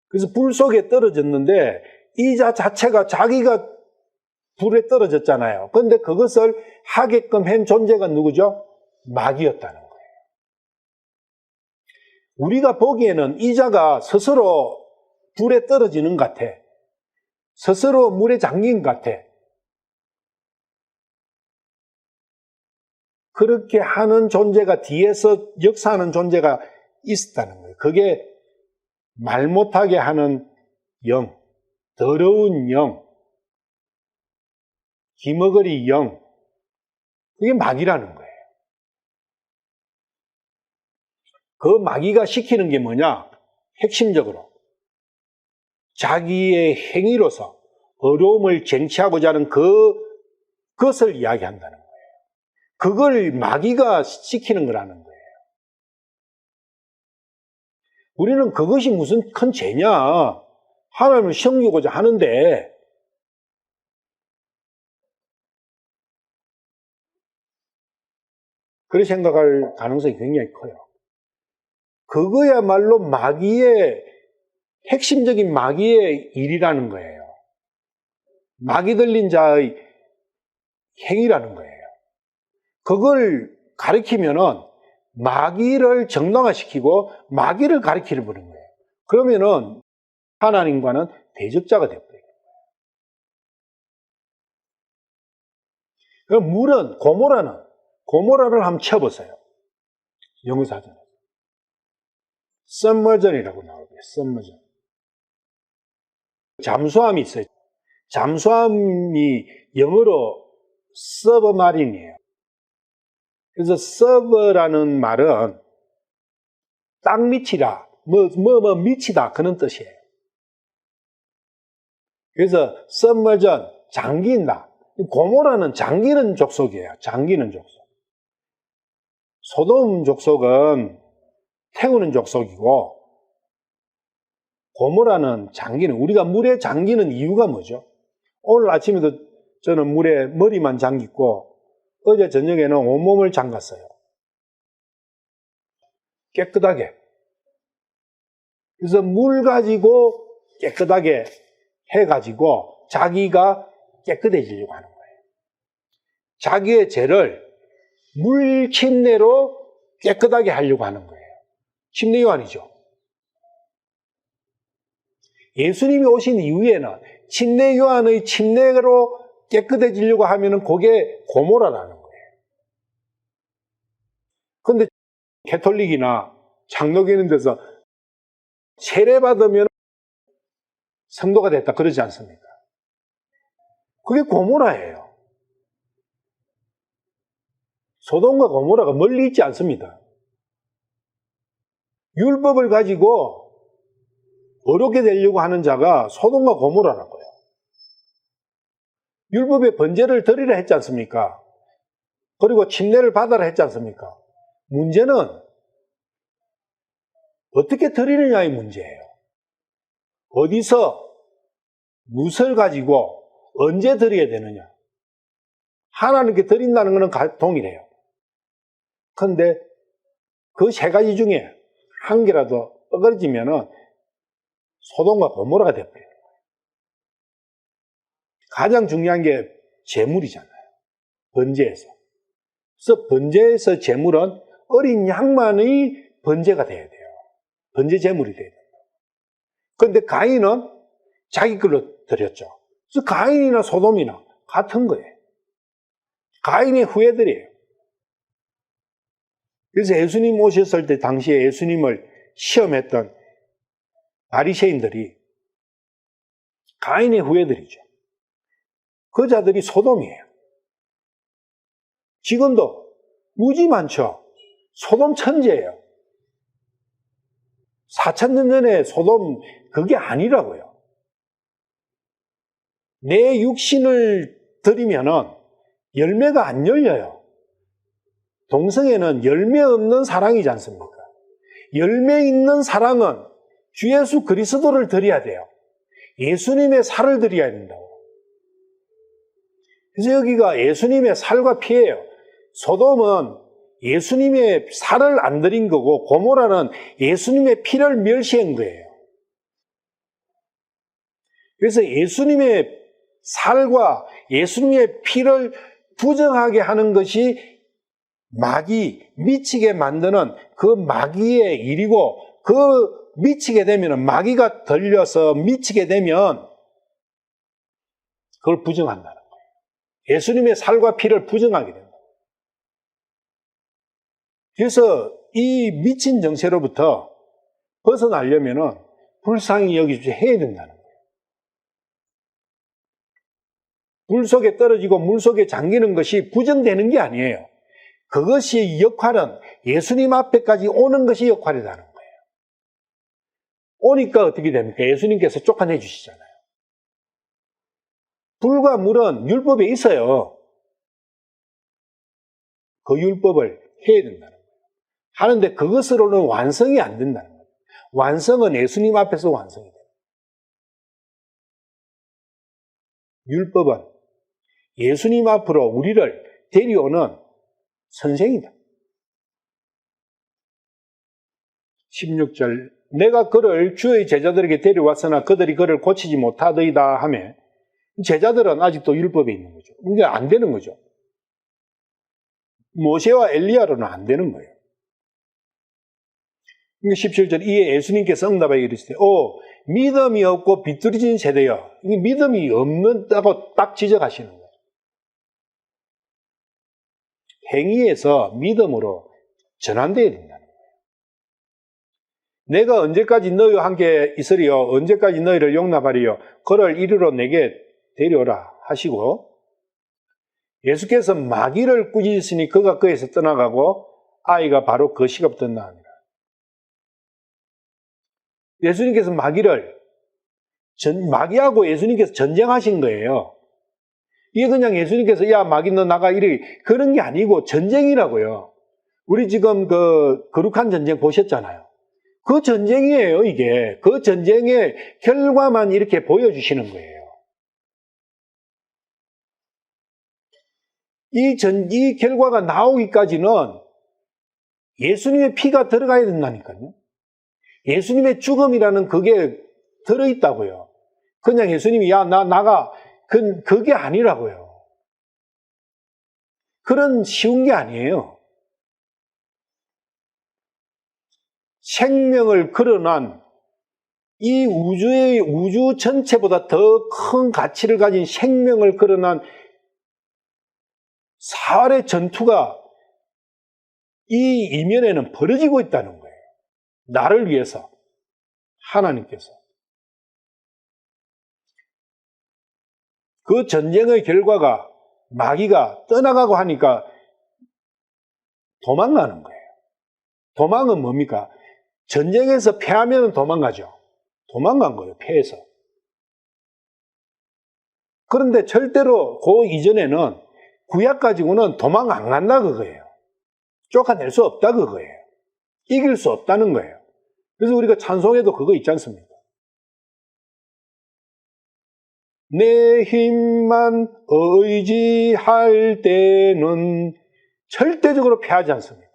그래서 불 속에 떨어졌는데 이 자 자체가 자기가 불에 떨어졌잖아요. 그런데 그것을 하게끔 한 존재가 누구죠? 마귀였다는 거예요. 우리가 보기에는 이 자가 스스로 불에 떨어지는 것 같아. 스스로 물에 잠긴 것 같아. 그렇게 하는 존재가 뒤에서 역사하는 존재가 있었다는 거예요. 그게 말 못하게 하는 영, 더러운 영, 기머거리 영, 그게 마귀라는 거예요. 그 마귀가 시키는 게 뭐냐? 핵심적으로 자기의 행위로서 어려움을 쟁취하고자 하는 그것을 이야기한다는 거예요. 그걸 마귀가 시키는 거라는 거예요. 우리는 그것이 무슨 큰 죄냐? 하나님을 섬기고자 하는데 그렇게 생각할 가능성이 굉장히 커요. 그거야말로 핵심적인 마귀의 일이라는 거예요. 마귀 들린 자의 행위라는 거예요. 그걸 가리키면은 마귀를 정당화시키고 마귀를 가리키는 거예요. 그러면은 하나님과는 대적자가 되어버려요. 그럼 물은, 고모라를 한번 쳐보세요. 영어사전에. submersion이라고 나오고요. submersion. 잠수함이 있어요. 잠수함이 영어로 submarine이에요. 그래서 sub라는 말은 땅 밑이라, 밑이다 그런 뜻이에요. 그래서 submersion, 잠긴다. 고모라는 잠기는 족속이에요. 잠기는 족속. 소돔 족속은 태우는 족속이고 고모라는 잠기는, 우리가 물에 잠기는 이유가 뭐죠? 오늘 아침에도 저는 물에 머리만 잠겼고 어제 저녁에는 온몸을 잠갔어요. 깨끗하게. 그래서 물 가지고 깨끗하게 해가지고 자기가 깨끗해지려고 하는 거예요. 자기의 죄를 물 침례로 깨끗하게 하려고 하는 거예요. 침례 요한이죠. 예수님이 오신 이후에는 침례 요한의 침례로 깨끗해지려고 하면은 그게 고모라라는 거예요. 그런데 캐톨릭이나 장로교 있는 데서 세례받으면 성도가 됐다 그러지 않습니까? 그게 고모라예요. 소돔과 고모라가 멀리 있지 않습니다. 율법을 가지고 어렵게 되려고 하는 자가 소돔과 고모라라고요. 율법의 번제를 드리라 했지 않습니까? 그리고 침례를 받아라 했지 않습니까? 문제는 어떻게 드리느냐의 문제예요. 어디서 무엇을 가지고 언제 드려야 되느냐. 하나님께 드린다는 것은 동일해요. 그런데 그 세 가지 중에 한 개라도 어그러지면은 소돔과 고모라가 되어버려요. 가장 중요한 게 제물이잖아요. 번제에서. 그래서 번제에서 제물은 어린 양만의 번제가 돼야 돼요. 번제 제물이 돼야 돼요. 그런데 가인은 자기 걸로 드렸죠. 그래서 가인이나 소돔이나 같은 거예요. 가인의 후예들이에요. 그래서 예수님 오셨을 때 당시에 예수님을 시험했던 바리새인들이 가인의 후예들이죠. 그 자들이 소돔이에요. 지금도 무지 많죠. 소돔 천지예요. 4,000년 전에 소돔 그게 아니라고요. 내 육신을 들이면은 열매가 안 열려요. 동성애는 열매 없는 사랑이지 않습니까? 열매 있는 사랑은 주 예수 그리스도를 드려야 돼요. 예수님의 살을 드려야 된다고. 그래서 여기가 예수님의 살과 피예요. 소돔은 예수님의 살을 안 드린 거고 고모라는 예수님의 피를 멸시한 거예요. 그래서 예수님의 살과 예수님의 피를 부정하게 하는 것이 마귀, 미치게 만드는 그 마귀의 일이고, 그 미치게 되면, 마귀가 들려서 미치게 되면 그걸 부정한다는 거예요. 예수님의 살과 피를 부정하게 된다. 그래서 이 미친 정체로부터 벗어나려면 불쌍히 여기지 해야 된다는 거예요. 불 속에 떨어지고 물 속에 잠기는 것이 부정되는 게 아니에요. 그것이 역할은 예수님 앞에까지 오는 것이 역할이라는 거예요. 오니까 어떻게 됩니까? 예수님께서 쫓아내 주시잖아요. 불과 물은 율법에 있어요. 그 율법을 해야 된다는 거예요. 하는데 그것으로는 완성이 안 된다는 거예요. 완성은 예수님 앞에서 완성이 돼요. 율법은 예수님 앞으로 우리를 데려오는 선생이다. 16절 내가 그를 주의 제자들에게 데려왔으나 그들이 그를 고치지 못하더이다 하며 제자들은 아직도 율법에 있는 거죠. 이게 안 되는 거죠. 모세와 엘리야로는 안 되는 거예요. 17절 이에 예수님께서 응답하여 이르시되 믿음이 없고 비뚤어진 세대여. 이게 믿음이 없는다고 딱 지적하시는 거예요. 행위에서 믿음으로 전환되어야 된다는 거예요. 내가 언제까지 너희와 함께 있으리요? 언제까지 너희를 용납하리요? 그를 이리로 내게 데려오라 하시고 예수께서 마귀를 꾸짖으시니 그가 그에서 떠나가고 아이가 바로 그 시간부터 나으니라. 예수님께서 마귀하고 예수님께서 전쟁하신 거예요. 이게 그냥 예수님께서 야 마귀 너 나가 이래 그런 게 아니고 전쟁이라고요. 우리 지금 그 거룩한 전쟁 보셨잖아요. 그 전쟁이에요 이게. 그 전쟁의 결과만 이렇게 보여주시는 거예요. 이 결과가 나오기까지는 예수님의 피가 들어가야 된다니까요. 예수님의 죽음이라는 그게 들어있다고요. 그냥 예수님이 야 나가 그게 아니라고요. 그런 쉬운 게 아니에요. 생명을 걸어난 이 우주 전체보다 더 큰 가치를 가진 생명을 걸어난 사활의 전투가 이 이면에는 벌어지고 있다는 거예요. 나를 위해서 하나님께서. 그 전쟁의 결과가 마귀가 떠나가고 하니까 도망가는 거예요. 도망은 뭡니까? 전쟁에서 패하면 도망가죠. 도망간 거예요. 패해서. 그런데 절대로 그 이전에는 구약 가지고는 도망 안 간다 그거예요. 쫓아낼 수 없다 그거예요. 이길 수 없다는 거예요. 그래서 우리가 찬송에도 그거 있지 않습니까? 내 힘만 의지할 때는 절대적으로 패하지 않습니다.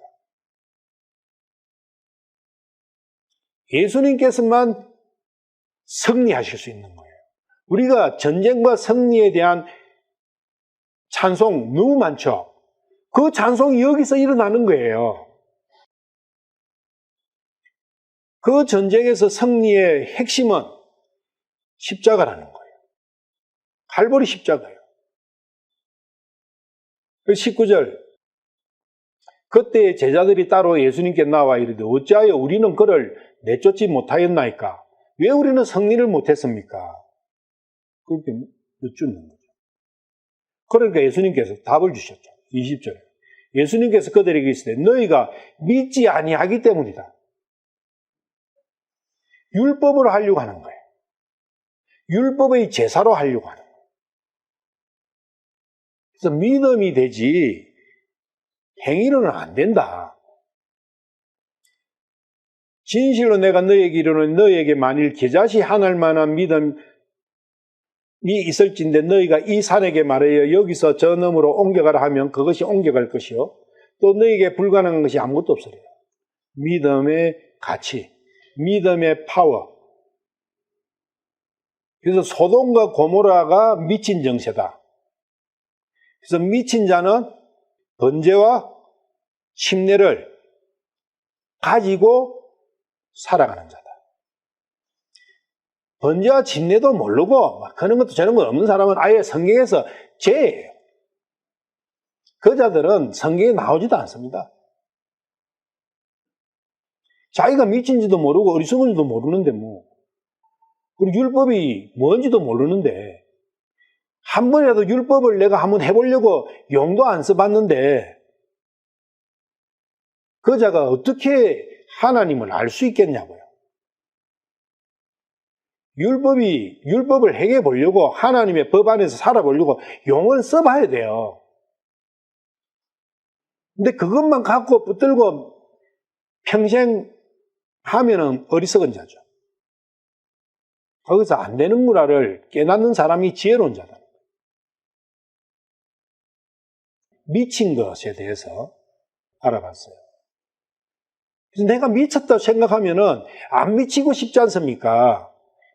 예수님께서만 승리하실 수 있는 거예요. 우리가 전쟁과 승리에 대한 찬송 너무 많죠? 그 찬송이 여기서 일어나는 거예요. 그 전쟁에서 승리의 핵심은 십자가라는 거예요. 칼보리 십자가예요. 19절. 그때 제자들이 따로 예수님께 나와 이르되 어찌하여 우리는 그를 내쫓지 못하였나이까? 왜 우리는 승리를 못했습니까? 그렇게 여쭙는 거죠. 그러니까 예수님께서 답을 주셨죠. 20절에. 예수님께서 그들에게 이르시되 너희가 믿지 아니하기 때문이다. 율법으로 하려고 하는 거예요. 율법의 제사로 하려고 하는 거예요. 그래서 믿음이 되지 행위로는 안 된다. 진실로 내가 너희에게 이르노니 너희에게 만일 겨자씨 하나일 만한 믿음이 있을진데 너희가 이 산에게 말하여 여기서 저 너머로 옮겨가라 하면 그것이 옮겨갈 것이요 또 너희에게 불가능한 것이 아무것도 없으리라. 믿음의 가치, 믿음의 파워. 그래서 소돔과 고모라가 미친 정세다. 그래서 미친 자는 번제와 침례를 가지고 살아가는 자다. 번제와 침례도 모르고 그런 것도 저런 거 없는 사람은 아예 성경에서 죄예요. 그 자들은 성경에 나오지도 않습니다. 자기가 미친지도 모르고 어리석은지도 모르는데 그리고 율법이 뭔지도 모르는데 한 번이라도 율법을 내가 한번 해보려고 용도 안 써봤는데 그 자가 어떻게 하나님을 알 수 있겠냐고요. 율법을 행해 보려고 하나님의 법 안에서 살아보려고 용을 써봐야 돼요. 근데 그것만 갖고 붙들고 평생 하면은 어리석은 자죠. 거기서 안 되는구나를 깨닫는 사람이 지혜로운 자다. 미친 것에 대해서 알아봤어요. 그래서 내가 미쳤다고 생각하면은 안 미치고 싶지 않습니까?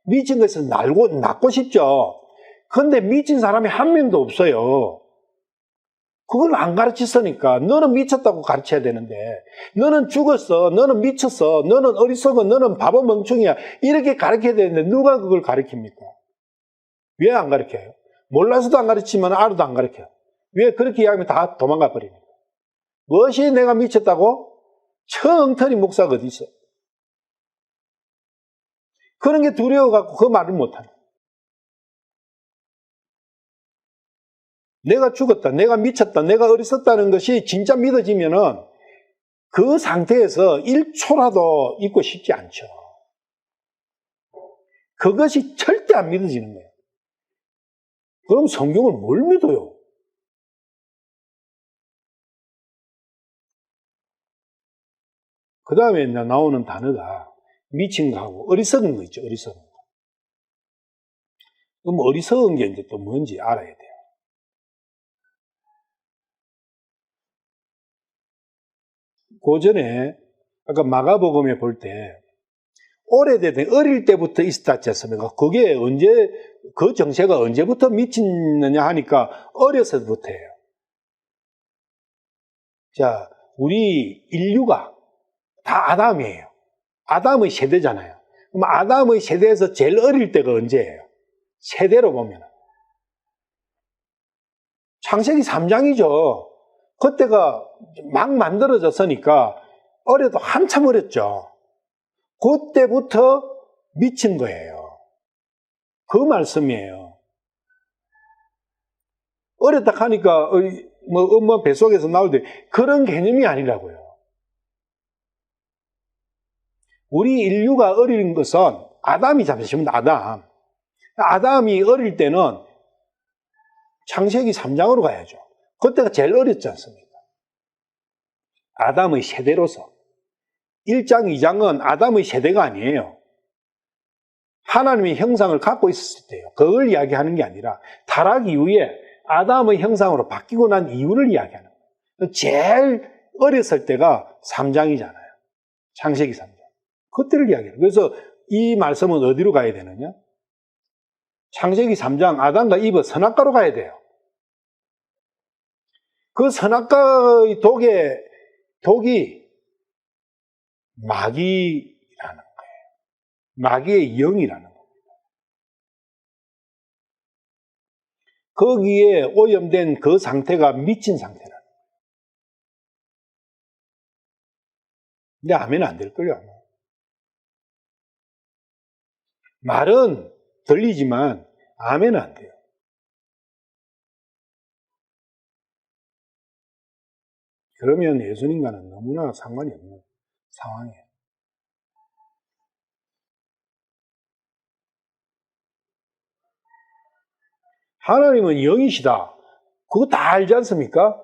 미친 것은 낫고 싶죠. 그런데 미친 사람이 한 명도 없어요. 그걸 안 가르쳤으니까 너는 미쳤다고 가르쳐야 되는데 너는 죽었어, 너는 미쳤어, 너는 어리석어, 너는 바보 멍청이야 이렇게 가르쳐야 되는데 누가 그걸 가르칩니까? 왜 안 가르쳐요? 몰라서도 안 가르치면 알아도 안 가르쳐요. 왜 그렇게 이야기하면 다 도망가 버립니까? 무엇이 내가 미쳤다고? 엉터리 목사가 어디 있어? 그런 게 두려워갖고 그 말을 못하는. 내가 죽었다, 내가 미쳤다, 내가 어리석다는 것이 진짜 믿어지면은 그 상태에서 1초라도 있고 싶지 않죠. 그것이 절대 안 믿어지는 거예요. 그럼 성경을 뭘 믿어요? 그 다음에 나오는 단어가 미친 거하고 어리석은 거 있죠, 어리석은 거. 그럼 어리석은 게 이제 또 뭔지 알아야 돼요. 그 전에 아까 마가복음에 볼 때 오래된 어릴 때부터 있었지 않습니까? 그게 그 정세가 언제부터 미쳤느냐 하니까 어려서부터예요. 자, 우리 인류가 다 아담이에요. 아담의 세대잖아요. 그럼 아담의 세대에서 제일 어릴 때가 언제예요? 세대로 보면 창세기 3장이죠. 그때가 막 만들어졌으니까 어려도 한참 어렸죠. 그때부터 미친 거예요. 그 말씀이에요. 어렸다 하니까 엄마 뱃속에서 나올 때 그런 개념이 아니라고요. 우리 인류가 어린 것은 아담이 잡으시면 아담이 어릴 때는 창세기 3장으로 가야죠. 그때가 제일 어렸지 않습니까? 아담의 세대로서 1장, 2장은 아담의 세대가 아니에요. 하나님의 형상을 갖고 있었을 때요. 그걸 이야기하는 게 아니라 타락 이후에 아담의 형상으로 바뀌고 난 이유를 이야기하는 거예요. 제일 어렸을 때가 3장이잖아요. 창세기 3장. 그때를 이야기해요. 그래서 이 말씀은 어디로 가야 되느냐? 창세기 3장 아담과 이브 선악과로 가야 돼요. 그 선악과의 독이 마귀라는 거예요. 마귀의 영이라는 거예요. 거기에 오염된 그 상태가 미친 상태라는 거예요. 근데 아멘 안 될걸요, 아마. 말은 들리지만 아멘 안 돼요. 그러면 예수님과는 너무나 상관이 없는 상황이에요. 하나님은 영이시다. 그거 다 알지 않습니까?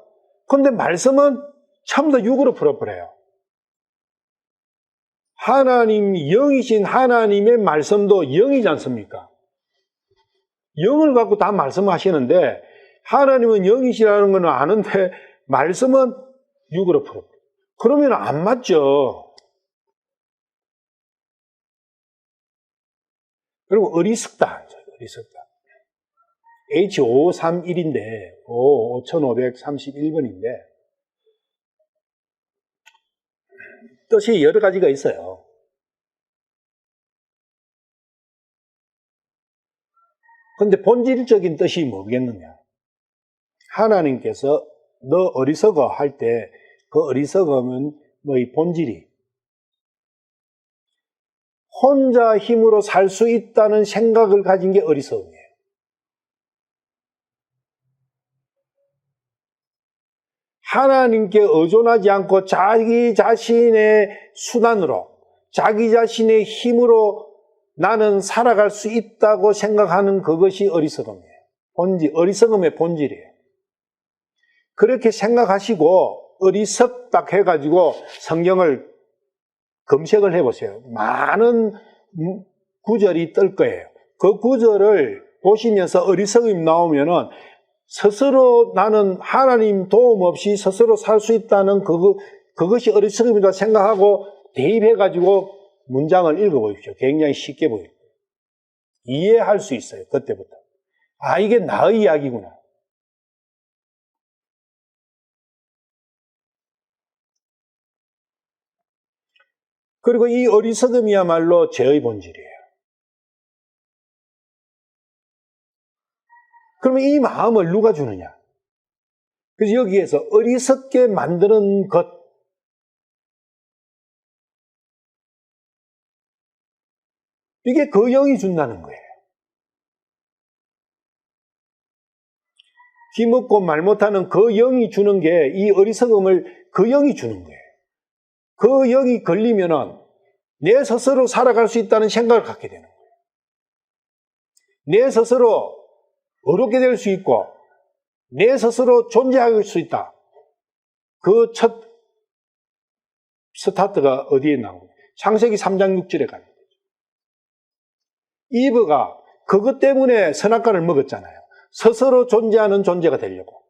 그런데 말씀은 전부 다 육으로 풀어버려요. 하나님, 영이신 하나님의 말씀도 영이지 않습니까? 영을 갖고 다 말씀하시는데 하나님은 영이시라는 건 아는데 말씀은 육으로 풀어버려요. 그러면 안 맞죠. 그리고 어리석다. 어리석다. H531인데, 5531번인데, 뜻이 여러 가지가 있어요. 그런데 본질적인 뜻이 뭐겠느냐? 하나님께서 너 어리석어 할 때 그 어리석음은 너의 본질이 혼자 힘으로 살 수 있다는 생각을 가진 게 어리석음이에요. 하나님께 의존하지 않고 자기 자신의 수단으로, 자기 자신의 힘으로 나는 살아갈 수 있다고 생각하는 그것이 어리석음이에요. 어리석음의 본질이에요. 그렇게 생각하시고 어리석다 해가지고 성경을 검색을 해보세요. 많은 구절이 뜰 거예요. 그 구절을 보시면서 어리석음이 나오면은 스스로 나는 하나님 도움 없이 스스로 살 수 있다는 그것이 어리석음이다 생각하고 대입해가지고 문장을 읽어보십시오. 굉장히 쉽게 보여요. 이해할 수 있어요. 그때부터. 아, 이게 나의 이야기구나. 그리고 이 어리석음이야말로 죄의 본질이에요. 그러면 이 마음을 누가 주느냐? 그래서 여기에서 어리석게 만드는 것, 이게 그 영이 준다는 거예요. 귀 먹고 말 못하는 그 영이 주는 게 이 어리석음을 그 영이 주는 거예요. 그 영이 걸리면은 내 스스로 살아갈 수 있다는 생각을 갖게 되는 거예요. 내 스스로 어렵게 될 수 있고 내 스스로 존재할 수 있다. 그 첫 스타트가 어디에 나오냐? 창세기 3장 6절에 가는 거죠. 이브가 그것 때문에 선악과를 먹었잖아요. 스스로 존재하는 존재가 되려고.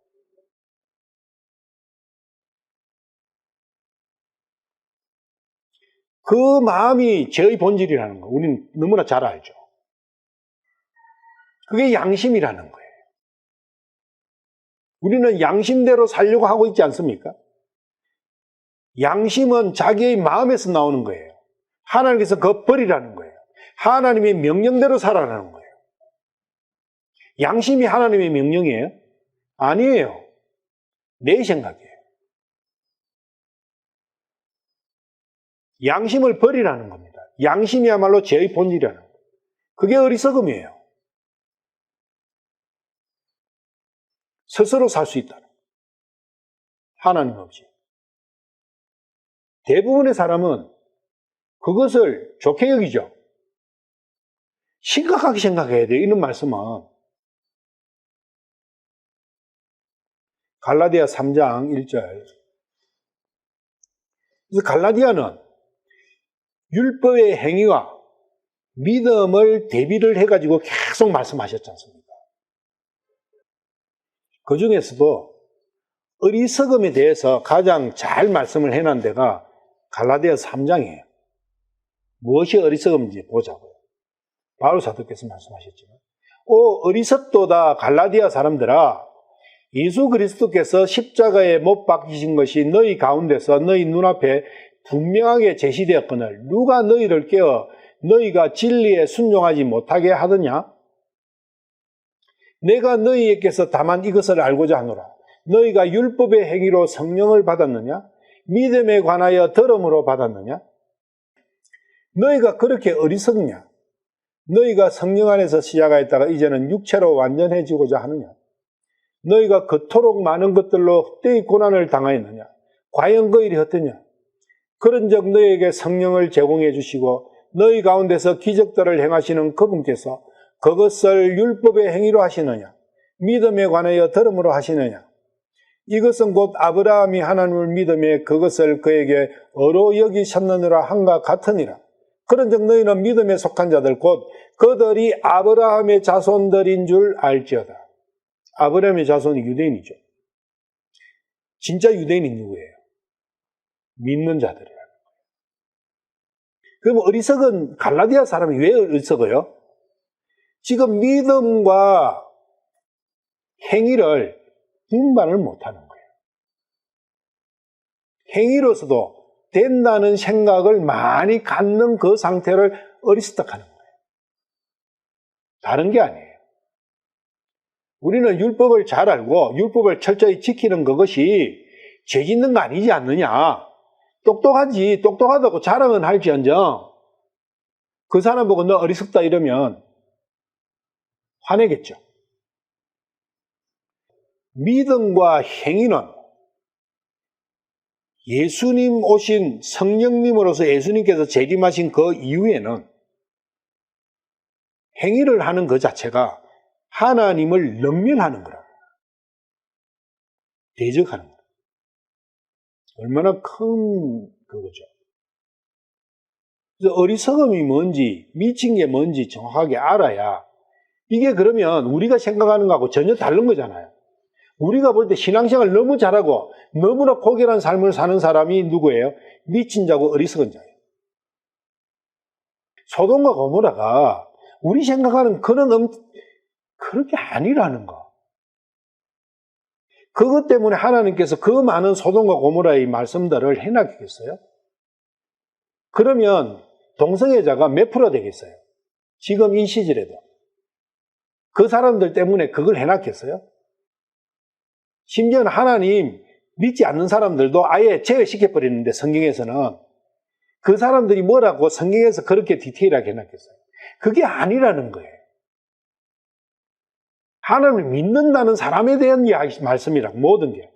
그 마음이 죄의 본질이라는 거 우리는 너무나 잘 알죠. 그게 양심이라는 거예요. 우리는 양심대로 살려고 하고 있지 않습니까? 양심은 자기의 마음에서 나오는 거예요. 하나님께서 그거 버리라는 거예요. 하나님의 명령대로 살아라는 거예요. 양심이 하나님의 명령이에요? 아니에요. 내 생각이에요. 양심을 버리라는 겁니다. 양심이야말로 죄의 본질이라는 거예요. 그게 어리석음이에요. 스스로 살 수 있다는 거예요. 하나님 없이. 대부분의 사람은 그것을 좋게 여기죠. 심각하게 생각해야 돼요. 이런 말씀은. 갈라디아 3장 1절. 그래서 갈라디아는 율법의 행위와 믿음을 대비를 해가지고 계속 말씀하셨지 않습니까? 그 중에서도 어리석음에 대해서 가장 잘 말씀을 해놓은 데가 갈라디아 3장이에요. 무엇이 어리석음인지 보자고요. 바울 사도께서 말씀하셨지만, 어리석도다 갈라디아 사람들아, 예수 그리스도께서 십자가에 못 박히신 것이 너희 가운데서 너희 눈앞에 분명하게 제시되었거늘 누가 너희를 깨어 너희가 진리에 순종하지 못하게 하더냐? 내가 너희에게서 다만 이것을 알고자 하노라. 너희가 율법의 행위로 성령을 받았느냐? 믿음에 관하여 들음으로 받았느냐? 너희가 그렇게 어리석냐? 너희가 성령 안에서 시작하였다가 이제는 육체로 완전해지고자 하느냐? 너희가 그토록 많은 것들로 헛되이 고난을 당하였느냐? 과연 그 일이 어떠냐? 그런즉 너희에게 성령을 제공해 주시고 너희 가운데서 기적들을 행하시는 그분께서 그것을 율법의 행위로 하시느냐? 믿음에 관하여 들음으로 하시느냐? 이것은 곧 아브라함이 하나님을 믿음에 그것을 그에게 어로 여기셨느니라 한과 같으니라. 그런즉 너희는 믿음에 속한 자들 곧 그들이 아브라함의 자손들인 줄 알지어다. 아브라함의 자손이 유대인이죠. 진짜 유대인이 누구예요? 믿는 자들이라는 거예요. 그럼 어리석은 갈라디아 사람이 왜 어리석어요? 지금 믿음과 행위를 분반을 못하는 거예요. 행위로서도 된다는 생각을 많이 갖는 그 상태를 어리석다하는 거예요. 다른 게 아니에요. 우리는 율법을 잘 알고 율법을 철저히 지키는 그것이 죄 짓는 거 아니지 않느냐. 똑똑하지, 똑똑하다고 자랑은 할지언정 그 사람 보고 너 어리석다 이러면 화내겠죠. 믿음과 행위는 예수님 오신 성령님으로서 예수님께서 재림하신 그 이후에는 행위를 하는 그 자체가 하나님을 능멸하는 거라고. 대적하는 거예요. 얼마나 큰 그거죠. 그래서 어리석음이 뭔지, 미친 게 뭔지 정확하게 알아야 이게 그러면 우리가 생각하는 거하고 전혀 다른 거잖아요. 우리가 볼 때 신앙생활 너무 잘하고 너무나 고결한 삶을 사는 사람이 누구예요? 미친 자고 어리석은 자예요. 소돔과 고모라가 우리 생각하는 그렇게 아니라는 거. 그것 때문에 하나님께서 그 많은 소돔과 고모라의 말씀들을 해놨겠어요? 그러면 동성애자가 몇 프로 되겠어요? 지금 이 시절에도. 그 사람들 때문에 그걸 해놨겠어요? 심지어는 하나님 믿지 않는 사람들도 아예 제외시켜버리는데 성경에서는 그 사람들이 뭐라고 성경에서 그렇게 디테일하게 해놨겠어요? 그게 아니라는 거예요. 하나님을 믿는다는 사람에 대한 말씀이라 모든 게.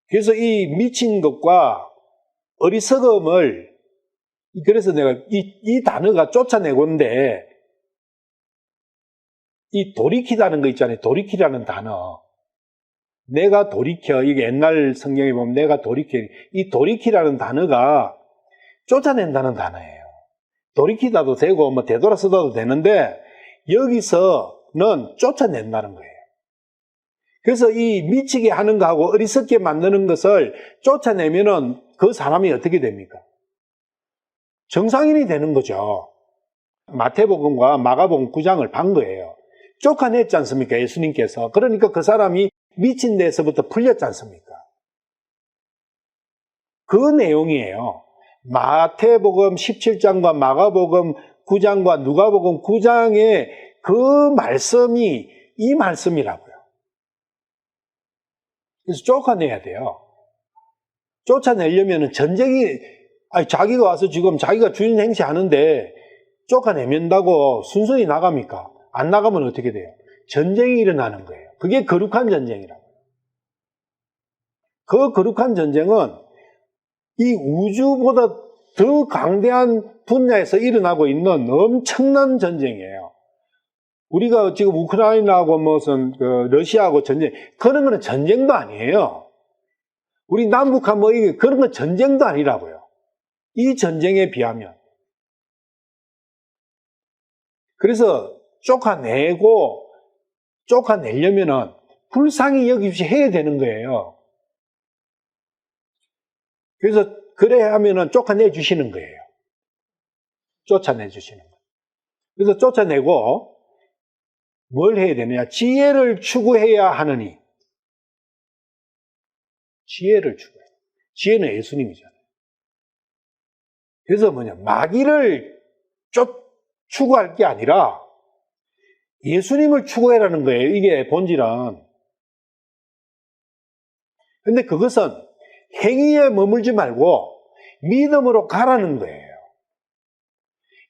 그래서 이 미친 것과 어리석음을 그래서 내가 이 단어가 쫓아내고인데 이 돌이키다는 거 있잖아요. 돌이키라는 단어. 내가 돌이켜. 이게 옛날 성경에 보면 내가 돌이켜. 이 돌이키라는 단어가 쫓아낸다는 단어예요. 돌이키다도 되고 뭐 되돌아서도 되는데 여기서는 쫓아낸다는 거예요. 그래서 이 미치게 하는 거하고 어리석게 만드는 것을 쫓아내면은 그 사람이 어떻게 됩니까? 정상인이 되는 거죠. 마태복음과 마가복음 9장을 반 거예요. 쫓아냈지 않습니까? 예수님께서. 그러니까 그 사람이 미친 데서부터 풀렸지 않습니까? 그 내용이에요. 마태복음 17장과 마가복음 9장과 누가복음 9장의 그 말씀이 이 말씀이라고요. 그래서 쫓아내야 돼요. 쫓아내려면 자기가 와서 지금 자기가 주인 행세하는데 쫓아내면다고 순순히 나갑니까? 안 나가면 어떻게 돼요? 전쟁이 일어나는 거예요. 그게 거룩한 전쟁이라고. 그 거룩한 전쟁은 이 우주보다 더 강대한 분야에서 일어나고 있는 엄청난 전쟁이에요. 우리가 지금 우크라이나하고 무슨 러시아하고 전쟁, 그런 거는 전쟁도 아니에요. 우리 남북한 그런 건 전쟁도 아니라고요. 이 전쟁에 비하면. 그래서 쫓아내려면은 불쌍히 여기시 해야 되는 거예요. 그래서 그래야 하면은 쫓아내 주시는 거예요. 쫓아내 주시는 거예요. 그래서 쫓아내고 뭘 해야 되느냐? 지혜를 추구해야 하느니. 지혜를 추구해요. 지혜는 예수님이잖아요. 그래서 마귀를 추구할 게 아니라 예수님을 추구해라는 거예요. 이게 본질은. 근데 그것은 행위에 머물지 말고 믿음으로 가라는 거예요.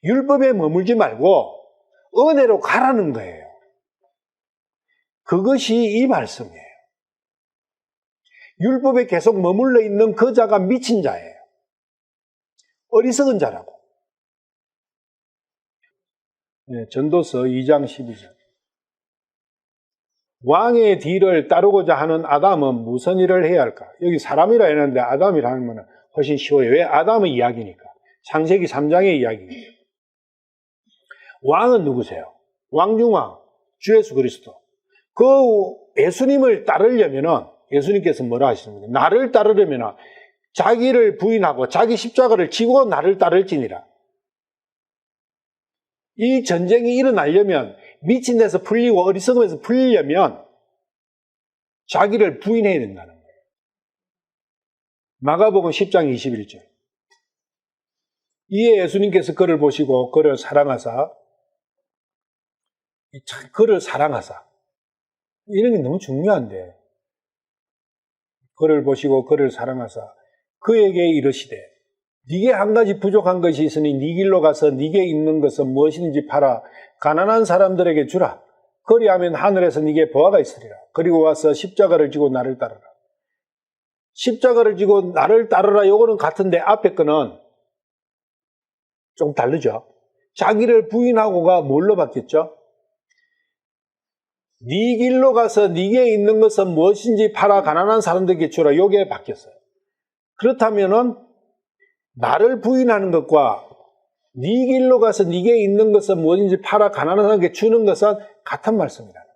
율법에 머물지 말고 은혜로 가라는 거예요. 그것이 이 말씀이에요. 율법에 계속 머물러 있는 그 자가 미친 자예요. 어리석은 자라고. 네, 전도서 2장 12절. 왕의 뒤를 따르고자 하는 아담은 무슨 일을 해야 할까? 여기 사람이라 했는데 아담이라 하면 훨씬 쉬워요. 왜? 아담의 이야기니까. 창세기 3장의 이야기예요. 왕은 누구세요? 왕중왕, 주 예수 그리스도. 그 예수님을 따르려면은 예수님께서 뭐라 하시는가? 나를 따르려면은 자기를 부인하고 자기 십자가를 지고 나를 따를지니라. 이 전쟁이 일어나려면 미친 데서 풀리고 어리석음에서 풀리려면 자기를 부인해야 된다는 거예요. 마가복음 10장 21절. 이에 예수님께서 그를 보시고 그를 사랑하사 이런 게 너무 중요한데 그를 보시고 그를 사랑하사 그에게 이르시되 네게 한 가지 부족한 것이 있으니 네 길로 가서 네게 있는 것은 무엇인지 팔아 가난한 사람들에게 주라. 그리하면 하늘에서 네게 보화가 있으리라. 그리고 와서 십자가를 지고 나를 따르라. 십자가를 지고 나를 따르라. 요거는 같은데 앞에 거는 좀 다르죠. 자기를 부인하고가 뭘로 바뀌었죠? 네 길로 가서 네게 있는 것은 무엇인지 팔아 가난한 사람들에게 주라. 요게 바뀌었어요. 그렇다면은 나를 부인하는 것과 네 길로 가서 네게 있는 것은 무엇인지 팔아 가난한 사람에게 주는 것은 같은 말씀이라는 거예요.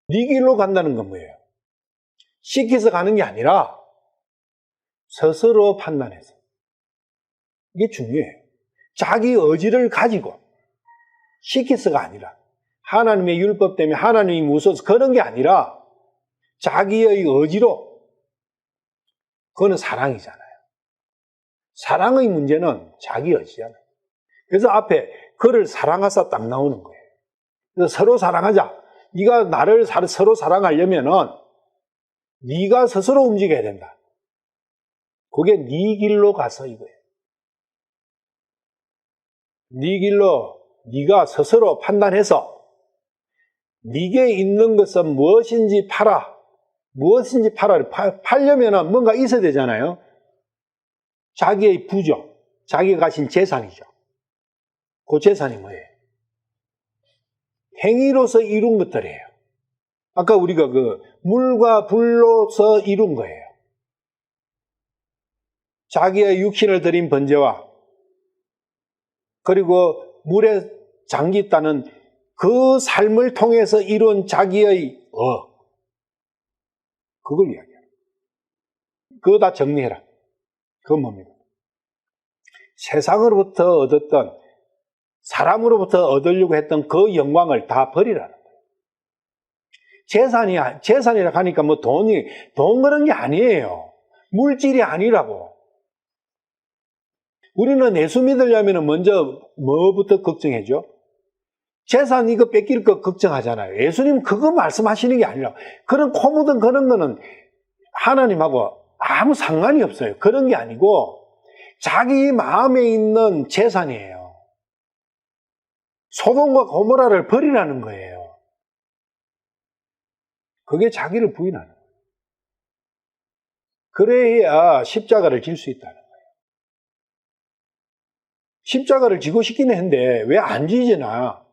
네 길로 간다는 건 뭐예요? 시켜서 가는 게 아니라 스스로 판단해서. 이게 중요해요. 자기 의지를 가지고 시켜서가 아니라 하나님의 율법 때문에 하나님이 무서워서 그런 게 아니라 자기의 의지로. 그거는 사랑이잖아요. 사랑의 문제는 자기 의지잖아요. 그래서 앞에 그를 사랑하사 딱 나오는 거예요. 그래서 서로 사랑하자. 네가 나를 서로 사랑하려면은 네가 스스로 움직여야 된다. 그게 네 길로 가서 이거예요. 네 길로 네가 스스로 판단해서 네게 있는 것은 무엇인지 팔아. 무엇인지 팔아. 팔려면은 뭔가 있어야 되잖아요. 자기의 부죠. 자기가 가진 재산이죠. 그 재산이 뭐예요? 행위로서 이룬 것들이에요. 아까 우리가 그 물과 불로서 이룬 거예요. 자기의 육신을 드린 번제와 그리고 물에 잠겼다는 그 삶을 통해서 이룬 자기의 그걸 이야기해요. 그거 다 정리해라. 그건 뭡니까? 세상으로부터 얻었던 사람으로부터 얻으려고 했던 그 영광을 다 버리라는 거예요. 재산이라 하니까 뭐 돈 그런 게 아니에요. 물질이 아니라고. 우리는 예수 믿으려면 먼저 뭐부터 걱정해줘? 재산 이거 뺏길 거 걱정하잖아요. 예수님 그거 말씀하시는 게 아니라 그런 코 묻은 그런 거는 하나님하고 아무 상관이 없어요. 그런 게 아니고 자기 마음에 있는 재산이에요. 소돔과 고모라를 버리라는 거예요. 그게 자기를 부인하는 거예요. 그래야 십자가를 질 수 있다는 거예요. 십자가를 지고 싶긴 했는데 왜 안 지지나?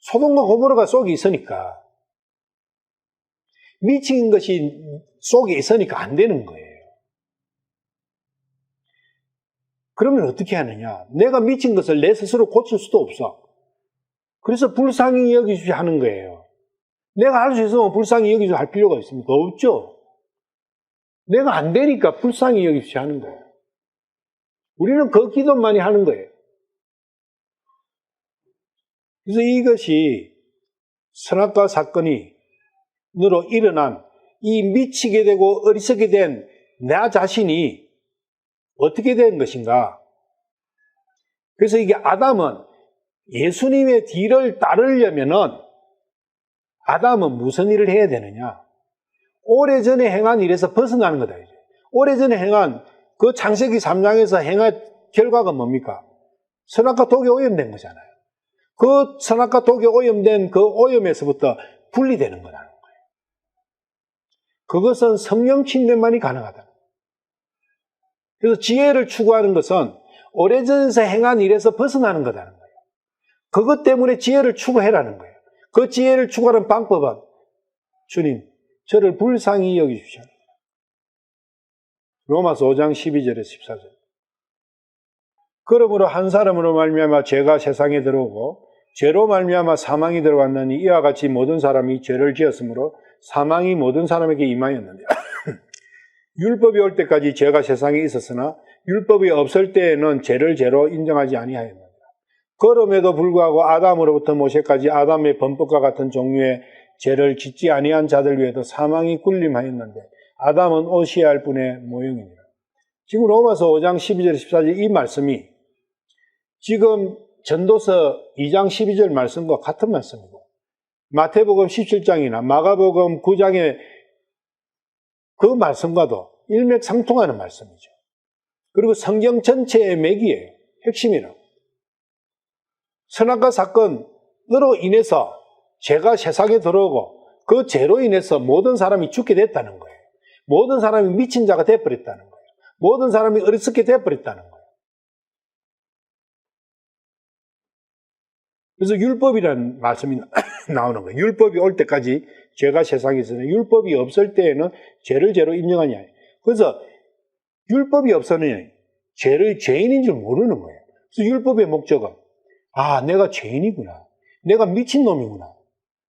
소돔과 고모라가 속에 있으니까. 미친 것이 속에 있으니까 안 되는 거예요. 그러면 어떻게 하느냐? 내가 미친 것을 내 스스로 고칠 수도 없어. 그래서 불쌍히 여기주지 하는 거예요. 내가 할 수 있으면 불쌍히 여기주지 할 필요가 있습니까? 없죠. 내가 안 되니까 불쌍히 여기주지 하는 거예요. 우리는 그 기도만이 하는 거예요. 그래서 이것이 선악과 사건이 으로 일어난 이 미치게 되고 어리석게 된 나 자신이 어떻게 된 것인가? 그래서 이게 아담은 예수님의 뒤를 따르려면은 아담은 무슨 일을 해야 되느냐? 오래전에 행한 일에서 벗어나는 거다. 이제. 오래전에 행한 그 창세기 3장에서 행한 결과가 뭡니까? 선악과 독에 오염된 거잖아요. 그 선악과 독에 오염된 그 오염에서부터 분리되는 거라는 거예요. 그것은 성령 침례만이 가능하다. 그래서 지혜를 추구하는 것은 오래전에서 행한 일에서 벗어나는 거라는 거예요. 그것 때문에 지혜를 추구해라는 거예요. 그 지혜를 추구하는 방법은 주님, 저를 불쌍히 여기십시오. 로마서 5장 12절에 14절. 그러므로 한 사람으로 말미암아 죄가 세상에 들어오고 죄로 말미암아 사망이 들어왔느니 이와 같이 모든 사람이 죄를 지었으므로 사망이 모든 사람에게 임하였는데 율법이 올 때까지 죄가 세상에 있었으나 율법이 없을 때에는 죄를 죄로 인정하지 아니하였느니라. 그럼에도 불구하고 아담으로부터 모세까지 아담의 범법과 같은 종류의 죄를 짓지 아니한 자들 위에도 사망이 군림하였는데 아담은 오시야 할 분의 모형이니라. 지금 로마서 5장 12절 14절 이 말씀이 지금 전도서 2장 12절 말씀과 같은 말씀이고 마태복음 17장이나 마가복음 9장의 그 말씀과도 일맥상통하는 말씀이죠. 그리고 성경 전체의 맥이에요. 핵심이라고. 선악과 사건으로 인해서 죄가 세상에 들어오고 그 죄로 인해서 모든 사람이 죽게 됐다는 거예요. 모든 사람이 미친 자가 되어버렸다는 거예요. 모든 사람이 어리석게 되어버렸다는 거예요. 그래서 율법이라는 말씀이 나오는 거예요. 율법이 올 때까지 죄가 세상에 있으나 율법이 없을 때에는 죄를 죄로 인정하냐. 그래서 율법이 없으면 죄를 죄인인 줄 모르는 거예요. 그래서 율법의 목적은 내가 죄인이구나. 내가 미친놈이구나.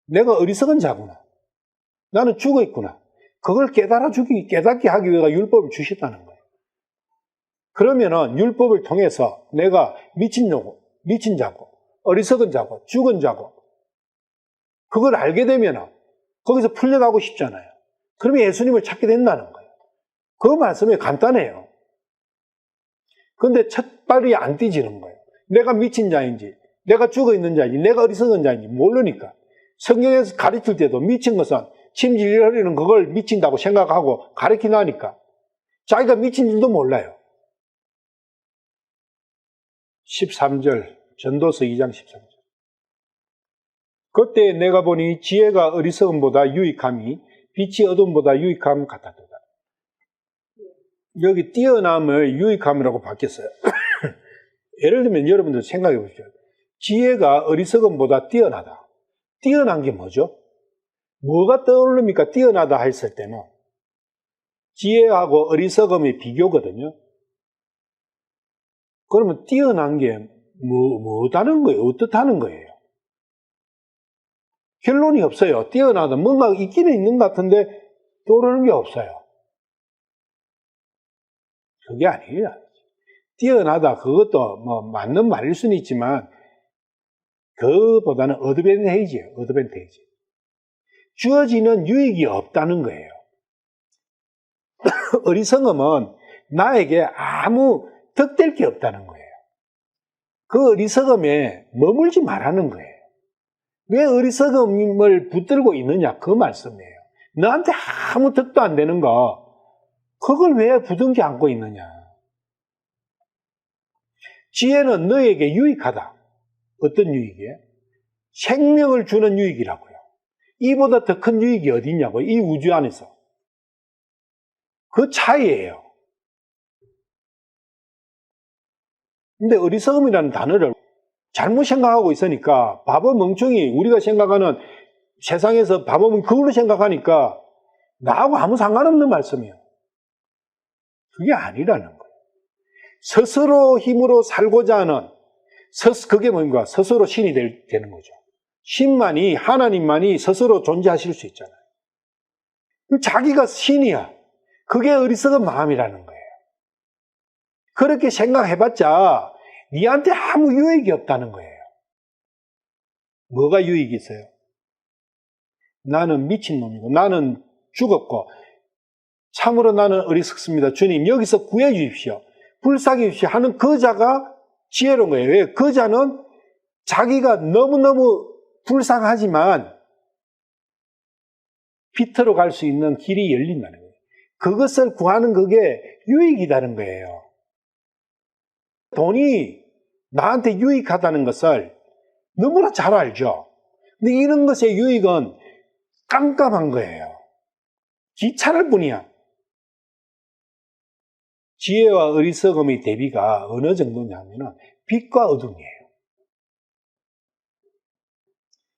내가 어리석은 자구나. 나는 죽어 있구나. 그걸 깨닫게 하기 위해 율법을 주셨다는 거예요. 그러면은 율법을 통해서 내가 미친 자고, 어리석은 자고, 죽은 자고, 그걸 알게 되면 거기서 풀려나고 싶잖아요. 그러면 예수님을 찾게 된다는 거예요. 그 말씀이 간단해요. 그런데 첫 발이 안 띄지는 거예요. 내가 미친 자인지, 내가 죽어 있는 자인지, 내가 어리석은 자인지 모르니까. 성경에서 가르칠 때도 미친 것은 침질을 흘리는 그걸 미친다고 생각하고 가르치나니까 자기가 미친 줄도 몰라요. 13절 전도서 2장 13절. 그때 내가 보니 지혜가 어리석음보다 유익함이 빛이 어둠보다 유익함 같았도다. 여기 뛰어남을 유익함이라고 바뀌었어요. 예를 들면 여러분들 생각해 보십시오. 지혜가 어리석음보다 뛰어나다. 뛰어난 게 뭐죠? 뭐가 떠오릅니까? 뛰어나다 했을 때는 지혜하고 어리석음의 비교거든요. 그러면 뛰어난 게 뭐다는 거예요? 어떻다는 거예요? 결론이 없어요. 뛰어나다. 뭔가 있기는 있는 것 같은데 떠오르는 게 없어요. 그게 아니에요. 뛰어나다. 그것도 맞는 말일 수는 있지만 그보다는 어드밴테이지예요. 어드밴테이지. 주어지는 유익이 없다는 거예요. 어리석음은 나에게 아무 득될 게 없다는 거예요. 그 어리석음에 머물지 말라는 거예요. 왜 어리석음을 붙들고 있느냐 그 말씀이에요. 너한테 아무 득도 안 되는 거 그걸 왜 부둥켜 안고 있느냐. 지혜는 너에게 유익하다. 어떤 유익이에요? 생명을 주는 유익이라고요. 이보다 더 큰 유익이 어디 있냐고. 이 우주 안에서. 그 차이예요. 근데 어리석음이라는 단어를 잘못 생각하고 있으니까 바보 멍청이 우리가 생각하는 세상에서 바보면 그걸로 생각하니까 나하고 아무 상관없는 말씀이에요. 그게 아니라는 거예요. 스스로 힘으로 살고자 하는 그게 뭔가 스스로 신이 되는 거죠. 신만이 하나님만이 스스로 존재하실 수 있잖아요. 자기가 신이야. 그게 어리석은 마음이라는 거예요. 그렇게 생각해봤자 니한테 아무 유익이 없다는 거예요. 뭐가 유익이 있어요? 나는 미친놈이고 나는 죽었고 참으로 나는 어리석습니다. 주님 여기서 구해 주십시오. 불쌍히 주십시오 하는 그 자가 지혜로운 거예요. 왜? 그 자는 자기가 너무너무 불쌍하지만 빛으로 갈 수 있는 길이 열린다는 거예요. 그것을 구하는 그게 유익이라는 거예요. 돈이 나한테 유익하다는 것을 너무나 잘 알죠. 근데 이런 것의 유익은 깜깜한 거예요. 귀찮을 뿐이야. 지혜와 어리석음의 대비가 어느 정도냐면 빛과 어둠이에요.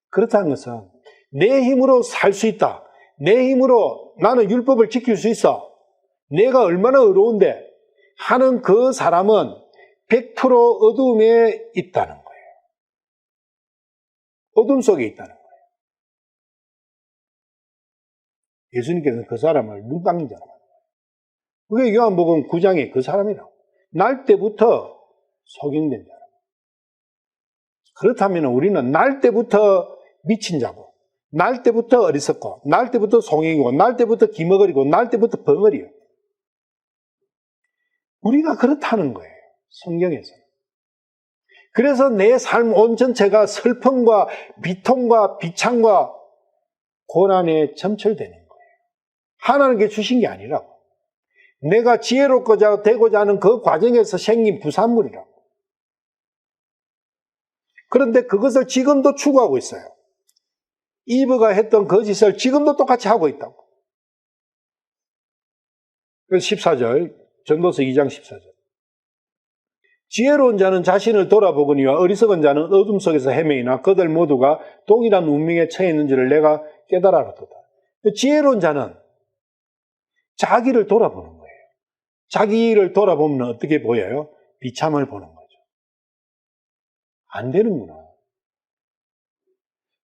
그렇다는 것은 내 힘으로 살 수 있다. 내 힘으로 나는 율법을 지킬 수 있어. 내가 얼마나 의로운데 하는 그 사람은 100% 어둠에 있다는 거예요. 어둠 속에 있다는 거예요. 예수님께서는 그 사람을 눈감긴 자라고 합니다. 그게 요한복음 9장에 그 사람이라고. 날 때부터 소경된 자라고. 그렇다면 우리는 날 때부터 미친 자고, 날 때부터 어리석고, 날 때부터 송이고, 날 때부터 기머거리고, 날 때부터 벙어리요. 우리가 그렇다는 거예요. 성경에서는. 그래서 내 삶 온 전체가 슬픔과 비통과 비창과 고난에 점철되는 거예요. 하나님께 주신 게 아니라고. 내가 지혜롭고자 되고자 하는 그 과정에서 생긴 부산물이라고. 그런데 그것을 지금도 추구하고 있어요. 이브가 했던 그 짓을 지금도 똑같이 하고 있다고. 그래서 14절, 전도서 2장 14절. 지혜로운 자는 자신을 돌아보거니와 어리석은 자는 어둠 속에서 헤매이나 그들 모두가 동일한 운명에 처해 있는지를 내가 깨달았도다. 지혜로운 자는 자기를 돌아보는 거예요. 자기를 돌아보면 어떻게 보여요? 비참을 보는 거죠. 안 되는구나.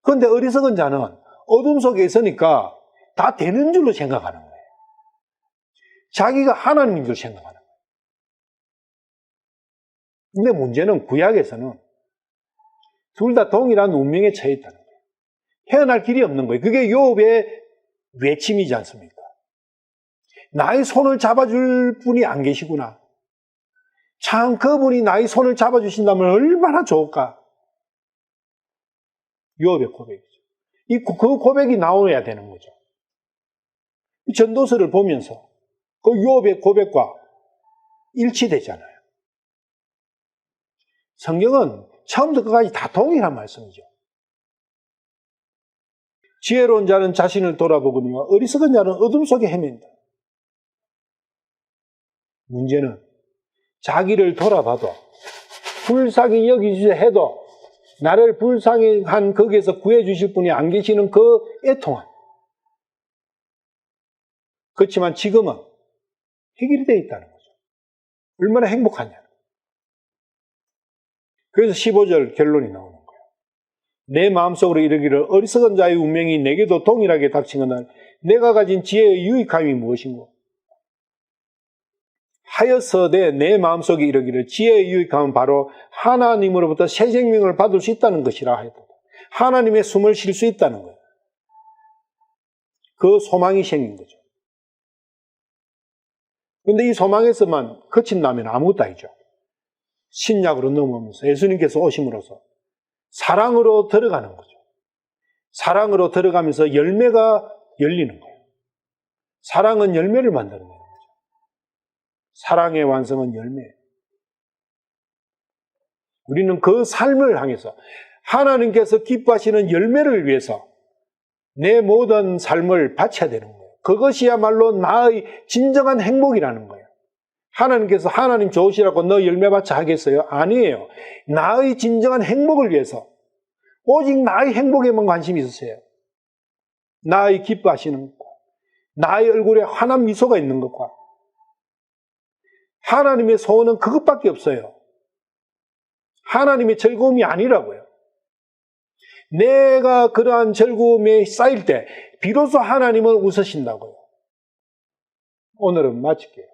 그런데 어리석은 자는 어둠 속에 있으니까 다 되는 줄로 생각하는 거예요. 자기가 하나님인 줄 생각하는 거예요. 근데 문제는 구약에서는 둘 다 동일한 운명에 처해 있다는 거예요. 헤어날 길이 없는 거예요. 그게 욥의 외침이지 않습니까? 나의 손을 잡아줄 분이 안 계시구나. 참 그분이 나의 손을 잡아주신다면 얼마나 좋을까? 욥의 고백이죠. 그 고백이 나와야 되는 거죠. 전도서를 보면서 그 욥의 고백과 일치되잖아요. 성경은 처음부터 끝까지 다 동일한 말씀이죠. 지혜로운 자는 자신을 돌아보거니와 어리석은 자는 어둠 속에 헤맨다. 문제는 자기를 돌아봐도 불쌍히 여기시려 해도 나를 불쌍히 한 거기에서 구해주실 분이 안 계시는 그 애통함. 그렇지만 지금은 해결이 되어 있다는 거죠. 얼마나 행복하냐. 그래서 15절 결론이 나오는 거예요. 내 마음속으로 이르기를 어리석은 자의 운명이 내게도 동일하게 닥치거늘 내가 가진 지혜의 유익함이 무엇인고? 하여서되 내 마음속에 이르기를 지혜의 유익함은 바로 하나님으로부터 새 생명을 받을 수 있다는 것이라 하였다. 하나님의 숨을 쉴 수 있다는 거예요. 그 소망이 생긴 거죠. 그런데 이 소망에서만 그친다면 아무것도 아니죠. 신약으로 넘어오면서 예수님께서 오심으로써 사랑으로 들어가는 거죠. 사랑으로 들어가면서 열매가 열리는 거예요. 사랑은 열매를 만드는 거예요. 사랑의 완성은 열매예요. 우리는 그 삶을 향해서 하나님께서 기뻐하시는 열매를 위해서 내 모든 삶을 바쳐야 되는 거예요. 그것이야말로 나의 진정한 행복이라는 거예요. 하나님께서 하나님 좋으시라고 너 열매 받자 하겠어요? 아니에요. 나의 진정한 행복을 위해서 오직 나의 행복에만 관심이 있으세요. 나의 기뻐하시는 것과 나의 얼굴에 환한 미소가 있는 것과 하나님의 소원은 그것밖에 없어요. 하나님의 즐거움이 아니라고요. 내가 그러한 즐거움에 쌓일 때 비로소 하나님은 웃으신다고요. 오늘은 마칠게요.